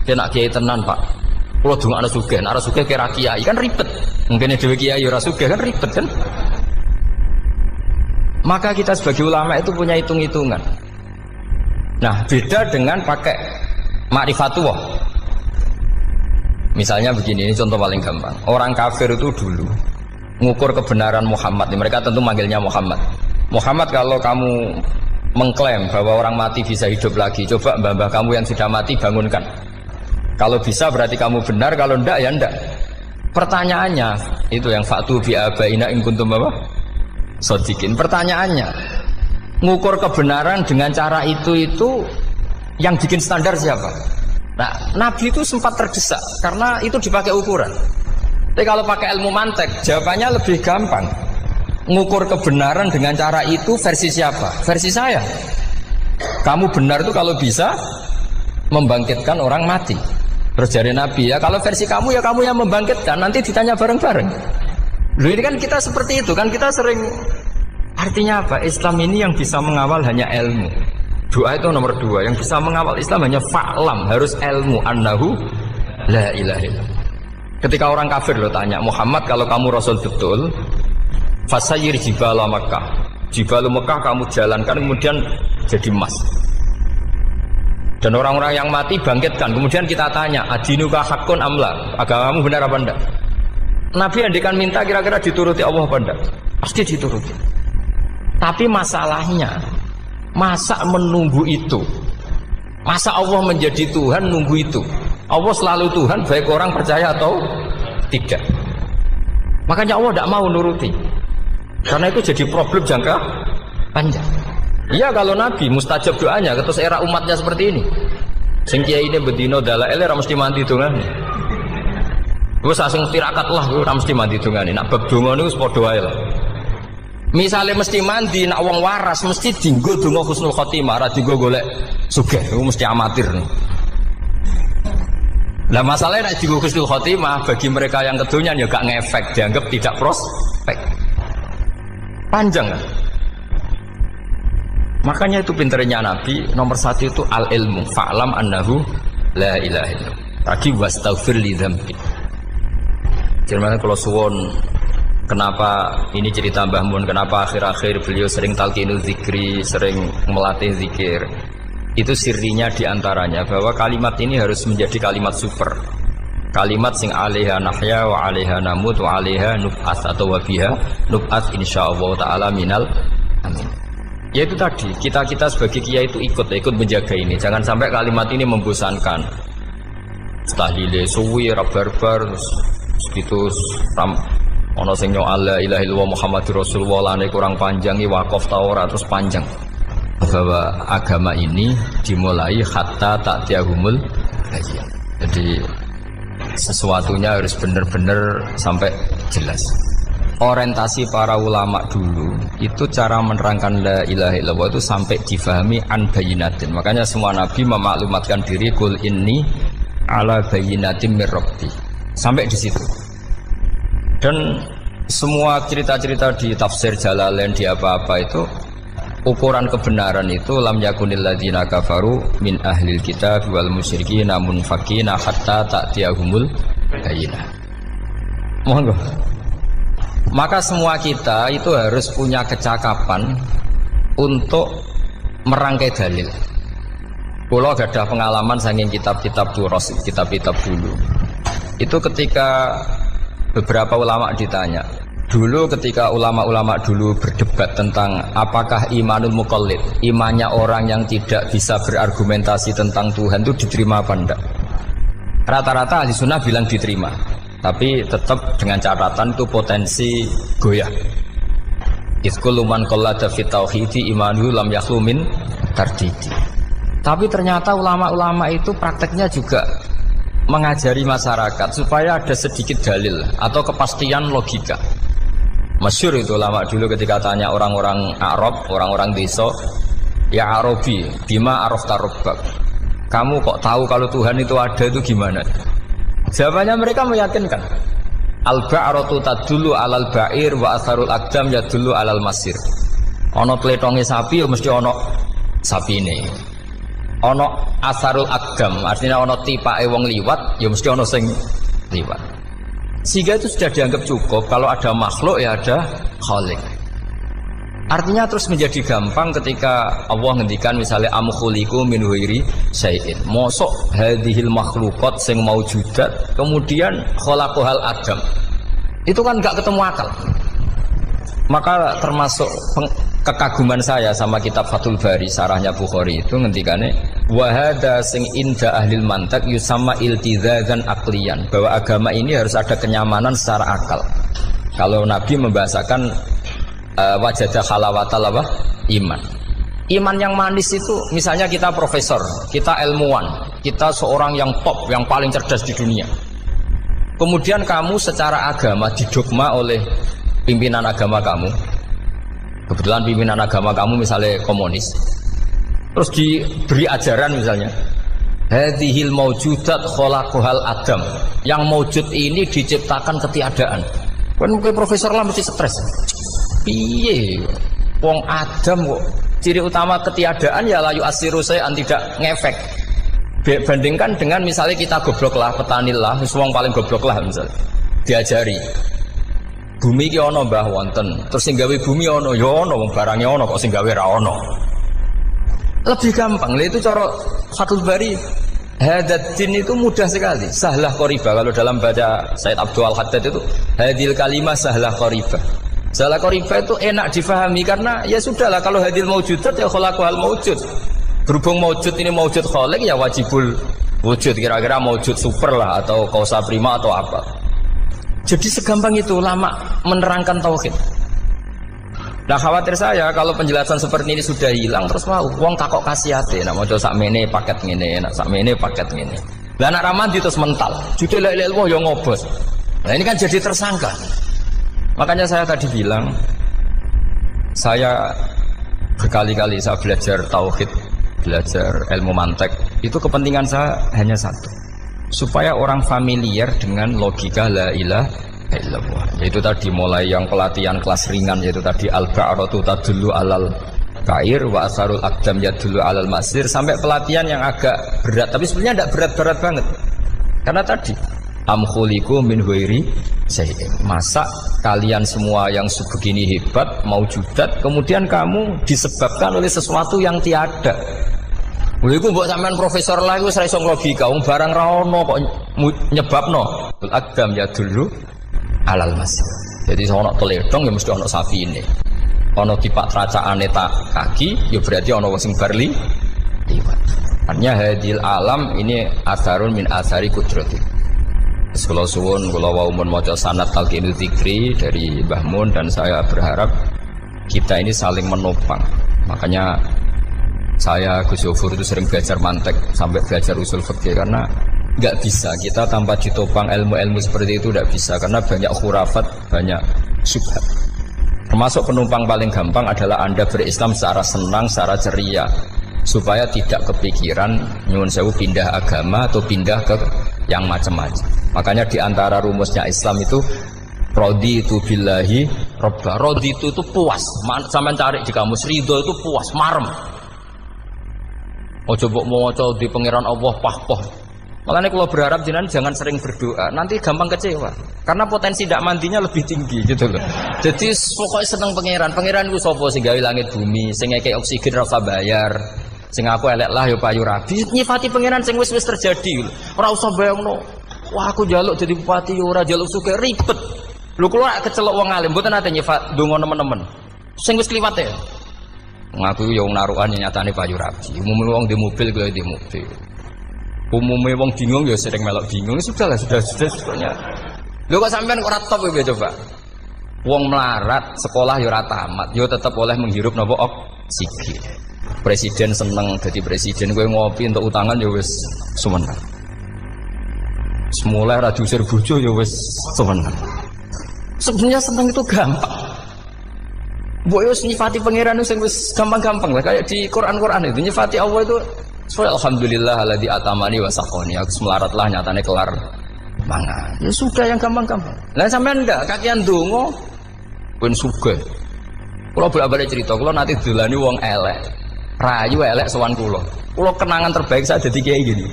dia nak kiai tenan pak. Kalau dulu ada sugih, nak sugih kira kiai kan ribet. Mungkin dewi kiai ora sugih kan ribet kan. Maka kita sebagai ulama itu punya hitung-hitungan. Nah beda dengan pakai ma'rifatullah. Misalnya begini, ini contoh paling gampang. Orang kafir itu dulu mengukur kebenaran Muhammad. Mereka tentu manggilnya Muhammad. Muhammad kalau kamu mengklaim bahwa orang mati bisa hidup lagi, coba mbah-mbah kamu yang sudah mati bangunkan. Kalau bisa berarti kamu benar, kalau ndak ya ndak. Pertanyaannya itu yang fa'tu bi abaina in kuntum apa? Shodiqin. Pertanyaannya, ngukur kebenaran dengan cara itu yang bikin standar siapa? Nah, Nabi itu sempat terdesak karena itu dipakai ukuran. Tapi kalau pakai ilmu mantek, jawabannya lebih gampang. Ngukur kebenaran dengan cara itu versi siapa? Versi saya. Kamu benar itu kalau bisa membangkitkan orang mati. Terus dari Nabi ya, kalau versi kamu ya kamu yang membangkitkan, nanti ditanya bareng-bareng. Loh ini kan kita seperti itu kan, kita sering. Artinya apa? Islam ini yang bisa mengawal hanya ilmu. Doa itu nomor 2, yang bisa mengawal Islam hanya fa'lam, harus ilmu annahu la ilaha illallah. Ketika orang kafir lo tanya, Muhammad kalau kamu Rasul betul, fasayyir jibala Makkah, jibala Makkah kamu jalankan kemudian jadi emas. Dan orang-orang yang mati bangkitkan, kemudian kita tanya, adinuka hakun amla, agamamu benar apa enggak? Nabi andikan minta kira-kira dituruti Allah apa enggak? Pasti dituruti. Tapi masalahnya, masa menunggu itu? Masa Allah menjadi Tuhan nunggu itu? Allah selalu Tuhan, baik orang percaya atau tidak. Makanya Allah tidak mau nuruti. Karena itu jadi problem jangka panjang. Iya kalau Nabi mustajab doanya, terus era umatnya seperti ini. Sing kiai ini bedino dalail ora mesti mandi dongane. Wis asing tirakat lah ora mesti mandi dongane. Nak bab donga niku wis padha wae lah. Misale mesti mandi, nak wong waras mesti dienggo donga husnul khotimah, ora dienggo golek sugih. Iku mesti amatir. Lah masalahnya nak dienggo husnul khotimah bagi mereka yang kedonyan ya gak ngefek, dianggap tidak prospek. Panjang kan? Makanya itu pinternya Nabi, nomor 1 itu al-ilmu, fa'lam annahu la ilaha illallah. Tadi wastaghfir li dzambi. Jadi kalau suwon, kenapa ini cerita Mbah Mun, kenapa akhir-akhir beliau sering talqinu zikri, sering melatih zikir. Itu sirinya diantaranya bahwa kalimat ini harus menjadi kalimat super. Kalimat sing alaiha nahya wa alaiha namut wa alaiha nub'ats atau wa biha nub'ats insyaallah taala minal amin. Ya itu tadi, kita sebagai kiai itu ikut menjaga ini. Jangan sampai kalimat ini membosankan. Tahlile suwi barbar segitu ono sing nyo la ilaha illallah Muhammadur Rasulullah lane kurang panjang iki wakaf ta ora terus panjang. Bahwa agama ini dimulai hatta ta'tiyahumul bayyinah. Jadi sesuatunya harus benar-benar sampai jelas. Orientasi para ulama dulu itu cara menerangkan la ilaha illallah itu sampai difahami an bayyinatin. Makanya semua nabi memaklumatkan diri kul inni ala bayyinatin mir rabbi. Sampai di situ. Dan semua cerita-cerita di tafsir Jalalain di apa-apa itu ukuran kebenaran itu lam yakunil ladzina kafaru min ahlil kitab wal musyrikin namun faqina hatta ta'tiyahumul bayyinah. Monggo. Maka semua kita itu harus punya kecakapan untuk merangkai dalil. Kalau ada pengalaman saking kitab-kitab turos, kitab-kitab dulu. Itu ketika beberapa ulama ditanya. Dulu ketika ulama-ulama dulu berdebat tentang apakah imanul muqallid, imannya orang yang tidak bisa berargumentasi tentang Tuhan itu diterima apa enggak? Rata-rata ahli sunnah bilang diterima, tapi tetap dengan catatan itu potensi goyah. Iskul man qallada fit tauhidi imanuhu lam yakhlu min tardidi. Tapi ternyata ulama-ulama itu prakteknya juga mengajari masyarakat supaya ada sedikit dalil atau kepastian logika. Masyhur itu ulama dulu ketika tanya orang-orang Arab, orang-orang desa, ya Arabi, bima arafta rabbak. Kamu kok tahu kalau Tuhan itu ada, itu gimana? Jawabannya mereka meyakinkan. Al-ba'ratu tadullu alal ba'ir wa atharul aqdam yadullu alal masir. Ono tletonge sapi ya mesti ono sapine. Ono atharul aqdam, artinya ono tipake wong liwat ya mesti ono sing liwat. Sehingga itu sudah dianggap cukup kalau ada makhluk ya ada khalik. Artinya terus menjadi gampang ketika Allah ngendikan misalnya am khuliqu min ghairi syai'in. Mosok hadhil makhluqat sing maujudat kemudian khalaqahal adam. Itu kan enggak ketemu akal. Maka termasuk kekaguman saya sama kitab Fathul Bari sarahnya Bukhari itu ngendikane wa hadza sing inda ahlil mantak yusamma iltizazan aqliyan, bahwa agama ini harus ada kenyamanan secara akal. Kalau Nabi membahasakan wajadah halawatal apa? Iman. Iman yang manis itu misalnya kita profesor, kita ilmuwan, kita seorang yang top, yang paling cerdas di dunia. Kemudian kamu secara agama didogma oleh pimpinan agama kamu. Kebetulan pimpinan agama kamu misalnya komunis. Terus diberi ajaran misalnya hadhil maujudat khalaqahal adam. Yang maujud ini diciptakan ketiadaan. Kan mungkin profesor lah mesti stres. Piye wong Adam kok ciri utama ketiadaan ya layu asiru saya tidak ngefek. Bandingkan dengan misalnya kita goblok lah, petani lah, wong paling goblok lah misalnya diajari bumi ki ana mbah wonten, terus sing gawe bumi ana ya ana, wong barangnya ana kok sing gawe ra ana. Lebih gampang lah itu cara Fathul Bari. Hadatin itu mudah sekali, sahlah qoriba. Kalau dalam baca Said Abdul Al-Haddad itu hadil kalimah sahlah qoriba. Salah qoriba itu enak difahami karena ya sudahlah kalau hadil maujudat ya khalaqahal maujud. Berhubung maujud ini maujud khaliq ya wajibul wujud, kira-kira maujud super lah atau kausa prima atau apa. Jadi segampang itu ulama menerangkan tauhid. Nah khawatir saya kalau penjelasan seperti ini sudah hilang terus mau wong takok kasihate nak maca sakmene paket ngene, nak sakmene paket ngene. Lah anak ramadi terus mental. Judul ilmu ya ngobos. Nah ini kan jadi tersangka. Makanya saya tadi bilang, saya berkali-kali saya belajar tauhid, belajar ilmu mantek. Itu kepentingan saya hanya satu, supaya orang familiar dengan logika la ilaha illallah. Yaitu tadi mulai yang pelatihan kelas ringan, yaitu tadi al-ba'ratu tadullu alal kair wa asarul aqdam yadullu alal masir, sampai pelatihan yang agak berat. Tapi sebenarnya tidak berat-berat banget. Karena tadi am khuliqu min ghairi syai'in. Masa kalian semua yang sebegini hebat maujudat kemudian kamu disebabkan oleh sesuatu yang tiada. Lha iku mbok sampean profesor lah iku ora iso logika, wong barang ra ono kok nyebabno. Al-aqdam ya dulu alal masir. Jadi ono teledong ya mesti ono sapine. Ono tipak tracakane tak kaki ya berarti ono sing barli liwat. Artinya hadil alam ini asarun min asari kudrati. Kalau suwun, kalau waumun maca sanad talqinul dzikri dari Mbah Mun, dan saya berharap kita ini saling menopang. Makanya saya Gus Yofur itu sering belajar mantek sampai belajar usul fikih karena nggak bisa kita tanpa ditopang ilmu-ilmu seperti itu, tidak bisa karena banyak khurafat, banyak syubhat. Termasuk penumpang paling gampang adalah Anda berislam secara senang, secara ceria, supaya tidak kepikiran nyuwun sewu pindah agama atau pindah ke yang macam-macam. Makanya diantara rumusnya Islam itu raditu billahi robba. Raditu itu puas. Sampai cari di kamus, ridho itu puas, marem. Ojo mbok maca di pangeran Allah pah-pah. Makanya kalau berharap jenengan jangan sering berdoa, nanti gampang kecewa. Karena potensi tidak mandinya lebih tinggi gitu loh. Jadi pokoknya seneng pangeran itu sapa sing gawe langit bumi, sing ngekek oksigen ora usah bayar. Sing aku elek lah ya payu rabi. Nyifati pangeran sing wis terjadi. Ora usah bayangno. Wah aku njaluk jadi bupati ya ora njaluk sugih ribet. Lho kula kecelok wong alim mboten nate nyifat donga nemen-nemen. Sing wis kliwat ya. Ngaku ya wong narukan nyatane payu rabi. Umume wong di mobil kaya di mobil. Umume wong bingung ya sering melok bingung. Sudah sebetulnya. Lho kok sampean ora top ya coba. Wong melarat, sekolah ya ora tamat, ya tetep oleh menghirup napa oksigen. Presiden seneng dadi presiden, kowe ngopi untuk utangan ya wis semeneng. Semula ra diusir bojo ya wis semeneng. Sebenarnya seneng itu gampang. Mbok yo nyifati pangeran sing wis gampang-gampang lah kayak di Quran itu nyifati Allah itu alhamdulillah alladzi atamani wa saqani. Aku melarat lah nyatane kelar mangan. Ya sudah yang gampang-gampang. Lah sampean ndak kakian donga ben sugih. Kula bolak-balik cerita, kula nanti dolani wong elek. Rayu elek sowan kula. Kula kenangan terbaik saya dadi kiai gini.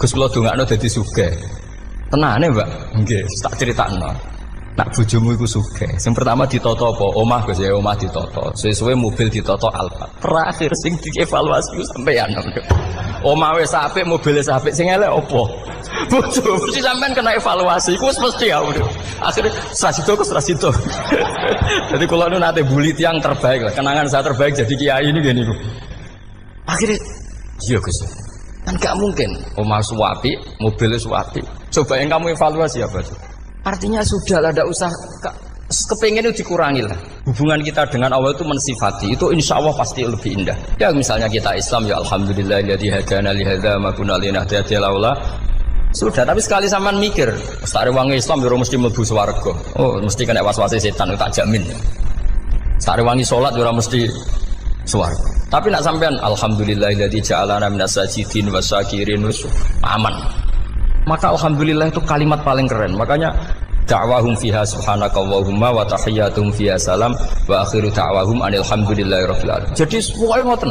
Gus kula dongakno dadi sugih. Tenane, Mbak? Nggih, tak critakno. Nak bojomu iku sugih. Sing pertama ditata apa? Omah Gus ya, omah ditata. Sesuai mobil ditata Alphard. Terakhir sing dievaluasi ku sampeyan. Omah wis apik, mobil wis apik, sing elek apa? Bojo mesti sampean kena evaluasi. Iku mesti ya. Akhirnya strasito. Jadi kula nu nate bully tiyang terbaik lah. Kenangan saya terbaik jadi kiai ini gini ku. Akhirnya iya Gus. Kan gak mungkin omah suwapi, mobil suwapi. Coba yang kamu evaluasi apa tuh? Artinya sudah lah, tidak usah kepengen itu dikurangi lah. Hubungan kita dengan Allah itu mensifati, itu insya Allah pasti lebih indah. Ya misalnya kita Islam, ya alhamdulillahilladzi hadana li hadza ma kunna linahtadiya laula. Sudah, tapi sekali sampean mikir, stare wangi Islam yo mesti mlebu swarga. Oh, mesti kena was-wase setan, tak jamin. Stare wangi salat yo mesti swarga. Tapi nak sampean alhamdulillahilladzi ja'alana minas sajidin wasyakirin aman. Maka alhamdulillah itu kalimat paling keren. Makanya da'wahum fiha subhanakallahumma wa tahiyyatuhum fiha salam wa akhiru da'wahum alhamdulillahirabbil alamin. Jadi pokoke ngoten.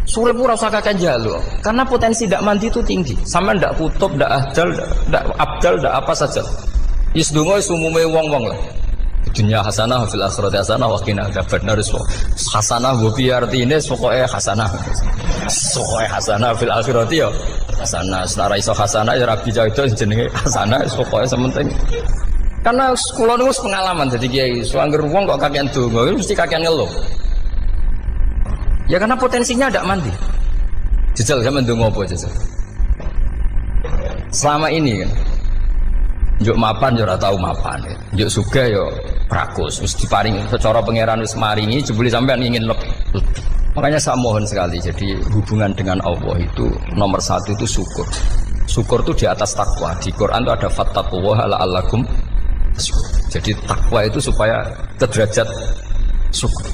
Surip ora usah kakek njaluk. Karena potensi ndak mandi itu tinggi. Sampeyan ndak kutub, ndak ahdal, ndak abdal, ndak apa saja. Wis donga wis umume wong-wong lah. Dunya hasanah fil akhirati hasanah wa qina adzabannar. Hasanah bu pi artine pokoke hasanah. Pokoke hasanah fil akhirati ya hasanah. Senara iso hasanah ya rabi itu jenenge hasanah pokoke sementing. Karena kula niku pengalaman dadi kiai, suangger wong kok kakean donga mesti kakean ngeluh. Ya karena potensinya ndak mandi. Jejal sampean ndonga apa jejal? Selama ini kan njuk mapan yo ora tau mapan. Njuk sugih yo prakus, wis diparingi secara pangeran wis maringi jebule sampean ingin lebih. Makanya saya mohon sekali, jadi hubungan dengan Allah itu nomor satu itu syukur. Syukur itu di atas takwa. Di Quran itu ada fattaqullaha la'allakum tashkurun. Jadi takwa itu supaya ke derajat syukur.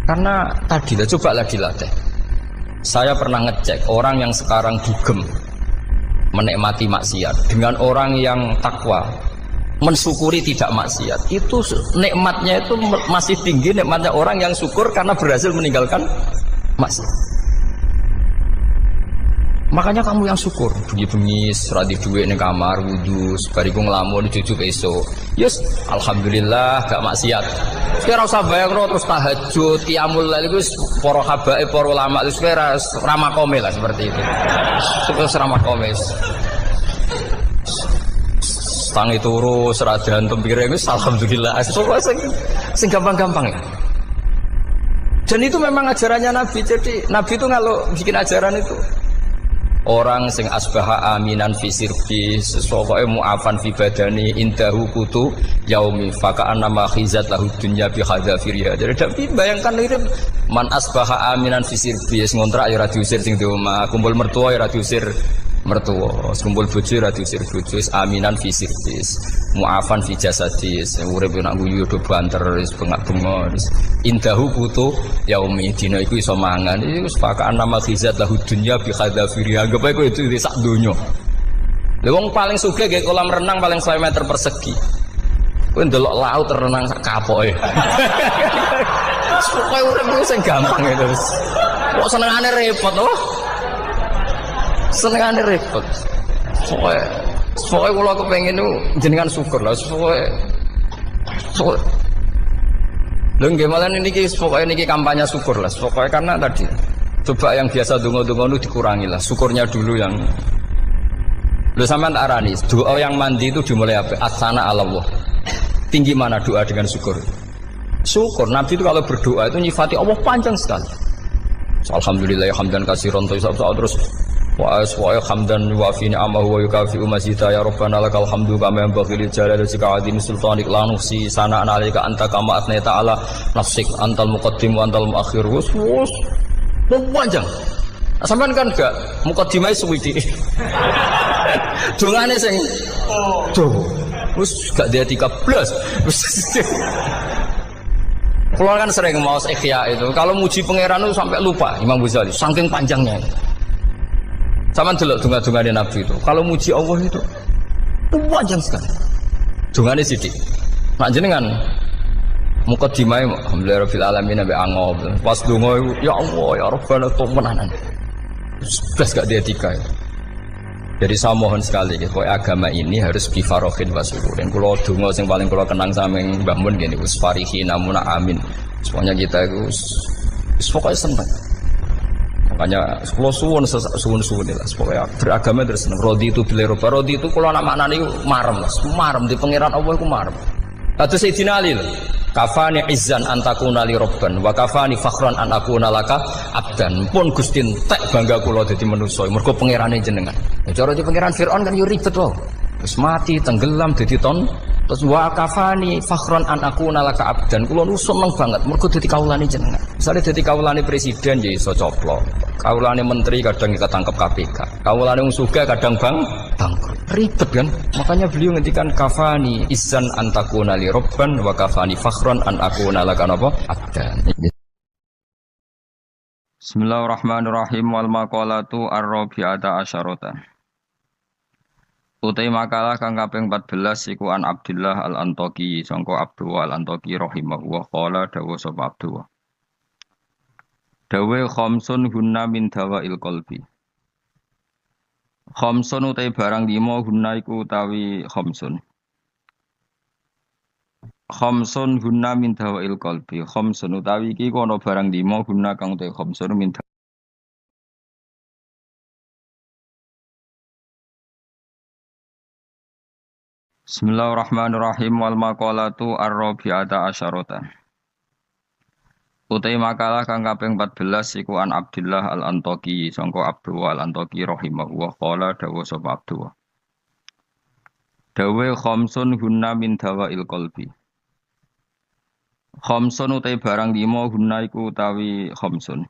Karena tadilah cobalah dilatih. Saya pernah ngecek orang yang sekarang dugem menikmati maksiat dengan orang yang takwa mensyukuri tidak maksiat, itu nikmatnya itu masih tinggi nikmatnya orang yang syukur karena berhasil meninggalkan maksiat. Makanya kamu yang syukur, bengi-bengi seradi duit ning kamar wudu, bariku ngelamun jujuk esuk. Yes, alhamdulillah gak maksiat. Kira usah bayangno terus tahajud, qiyamul lail iku para habaib, para ulama wis kira ramakome lah seperti itu. Terus ramakome. Tangi turu seradan tempire wis alhamdulillah. Sing gampang-gampang ya. Dan itu memang ajarannya Nabi. Jadi Nabi itu kalau bikin ajaran itu orang sing asbaha aminan fi sirbi sesuai mu'afan fi badani indahu kutu yaumi faka annama khizat lahu dunya bi hadzafiriha. Jadi Nabi bayangkan itu man asbaha aminan fi sirbi ngontrak ya ora diusir sing di omah, kumpul mertua ya ora diusir mertua, kumpul bojo ora diusir bojo, aminan fi sirbi mu'afan fi jasadis urip nak guyu do banter wis bengak-bengok indahu kutu yaumi dina iku iso mangan iku sepakat nama khizat lahu dunya bi hadzafiriha. Anggap ae itu sak donya. Lha wong paling sugih nggih kolam renang paling 100 meter persegi. Kowe ndelok laut renang sak kapoke. Pokoke urip sing gampang itu wis. Kok senengane repot to? Senengane repot. Pokoknya kalau kepengen itu jenengan syukur lah. Pokoknya lho nggih malah niki pokoknya niki kampanye syukur lah. Pokoknya karena tadi coba yang biasa donga-donga itu dikurangi lah. Syukurnya dulu yang lho sampean tak arani doa yang mandi itu dimulai apa? Asana Allah. Tinggi mana doa dengan syukur? Syukur Nabi itu kalau berdoa itu nyifati Allah panjang sekali. Alhamdulillah hamdan katsiran terus wa hamdan wa fi ni'amahu wa yukafi'u mazida ya rabbana lakal hamdu kama yanbaghi lil jalali wajhika azim sultanik la nuhsi sana'an 'alaika anta kama athnayta 'ala nafsik antal muqaddim wa antal muakhir wus panjang. Sampean kan gak muqaddimah suwiti. Dongane sing wis gak dia 13. Kalau kan sering maos ikhya itu, kalau muji pangeran itu sampai lupa Imam Ghazali, saking panjangnya. Sama delok donga-dongane Nabi itu. Kalau muji Allah itu panjang sekali. Dongane sithik. Nak jenengan muqaddimah alhamdulillah rabbil alamin sampai angob. Pas donga ya Allah ya Rabbana temenan. Sudah gak dia tiga. Jadi saya mohon sekali, agama ini harus bifarohin wa syukurin. Kalau donga yang paling kalau kenang sama Mbah Mun gini, usfarihi namuna amin. Semuanya kita itu pokoknya senang. Makanya kalau suwun lah, pokoknya beragama terus senang. Rodi itu bila rodi itu kalau anak maknanya marem di pangeran Allah itu marem. Kata Sayyidina Ali loh, kafani izzan antakuna li robban, wa kafani fakhran an akuna laka abdan. Pun Gusti entek bangga kula dadi manusa, mergo pangerane jenengan. Cara di pangeran Firaun kan yo ribet wae. Wis mati tenggelam dadi ton. Terus wa kafani fakhran an akuna laka abdan. Kula nu seneng banget mergo dadi kawulane jenengan. Misale dadi kawulane presiden ya iso coplok. Kawulane menteri kadang ketangkep KPK. Kawulane wong sugih kadang bangkrut. Ribet kan? Makanya beliau ngendikan kafani izzan antakuna li robban wa kafani fakhran an akuna laka napa abdan. Bismillahirrahmanirrahim wal maqalatu ar-rabi'ata asyarata. Utai makalah kang kaping 14 iku an Abdullah al-Antaqi sangka Abdullah al-Antaqi rahimahullah qala dawa sapa Abdullah. Dawe khamsun hunna min dawail qalbi. Khamsun utai barang 5 hunna iku utawi khamsun. Khamsun hunna min dawail qalbi. Khamsun utawi iki kono barang 5 hunna kang utai khamsun min Bismillahirrahmanirrahim wal maqalatu ar-rabi'ata asyarata. Utai makalah kang kaping 14 iku an Abdullah al-Antaqi sangka Abdullah al-Antaqi rahimahullah qala dawa sapa Abdullah. Dawe khamsun hunna min dawail qalbi. Khamsun utai barang 5 hunna iku utawi khamsun.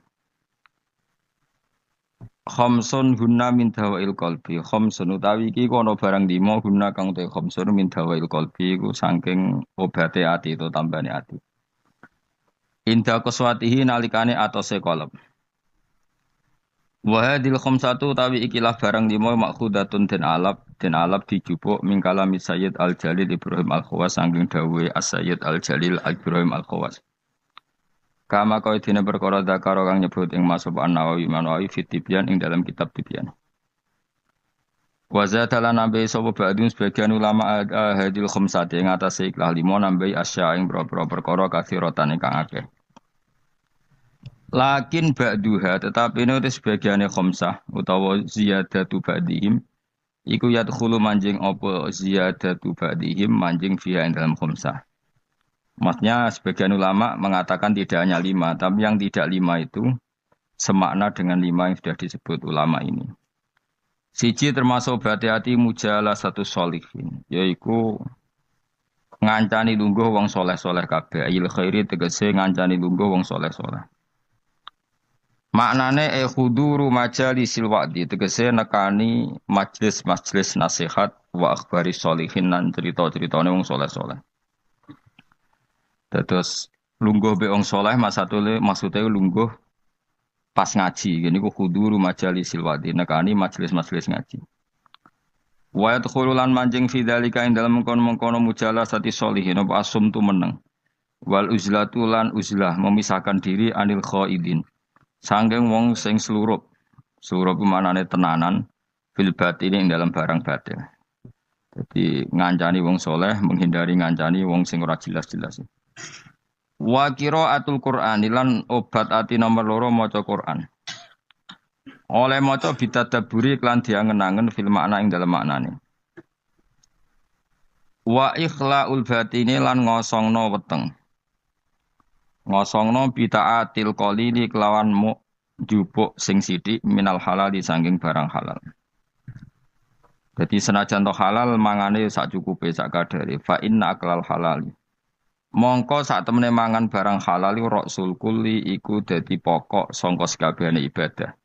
Khamsun hunna min dawail qalbi. Khamsun utawi iki kono barang 5 hunna kang utai khamsun min dawail qalbi iku saking obate ati itu tambane ati. Inda qaswatihi nalikane atose kolom. Wa hadil khamsatu utawi ikilah barang 5 makhudatun den alap dijupuk min kalami Sayyid Al-Jalil Ibrahim Al-Khawas saking dawuhe As-Sayyid Al-Jalil Ibrahim Al-Khawas. Kama kau dina perkara dakaro kang nyebut ing Mas An-Nawawi fit Tibyan ing dalam kitab Tibyan. Wa zatalan nambe sapa ba'dun sebagian ulama hadil khamsati ing atase ikhlas 5 nambe asya ing boro-boro perkara kathiratan kang akeh. Lakin ba'duha tetapi ini sebagiane khamsah utawa ziyadatu ba'dihim iku yadkhulu manjing apa ziyadatu ba'dihim manjing fiha ing dalam khamsah. Maksudnya sebagian ulama mengatakan tidak hanya 5, tapi yang tidak 5 itu semakna dengan 5 yang sudah disebut ulama ini. Siji termasuk berhati-hati mujalah satu sholihin, yaitu ngancani lungguh wong soleh-soleh kabeh, ayil khairi tegese ngancani lungguh wong soleh-soleh. Maknane huduru majalisil wa'di tegese nekani majlis-majlis nasihat wa akhbari sholihin lan cerita-ceritane wong soleh-soleh. Terus lungguh be wong soleh maksudnya lungguh pas ngaji. Gini ku huduru majalisil wa'di nekani majlis-majlis ngaji. Wa yadkhululan manjing fi dzalika ing dalem mengkono-mengkono mujalasati sholihin apa asum tu meneng. Wal uzlatu lan uzlah memisahkan diri anil khaidin. Sangking wong sing slurup. Slurup ku manane tenanan fil batin ing dalam barang batin. Jadi ngancani wong soleh, menghindari ngancani wong sing ora jelas-jelas. Wa qiraatul Qur'an lan obat ati nomor loro maca Qur'an. Oleh maca bitadabburi klan diangen-angen fil makna ing dalam maknane. Wa ikhlaul batini lan ngosongno weteng. Ngosongno bitaatil qalili kelawan mu jupuk sing sithik minal halal sanging barang halal. Jadi senajan to halal mangane sak cukupe sak kadare fa inna aklal halali. Mongko sak temene mangan barang halal rasul kulli iku dadi pokok sangka sekabehane ibadah.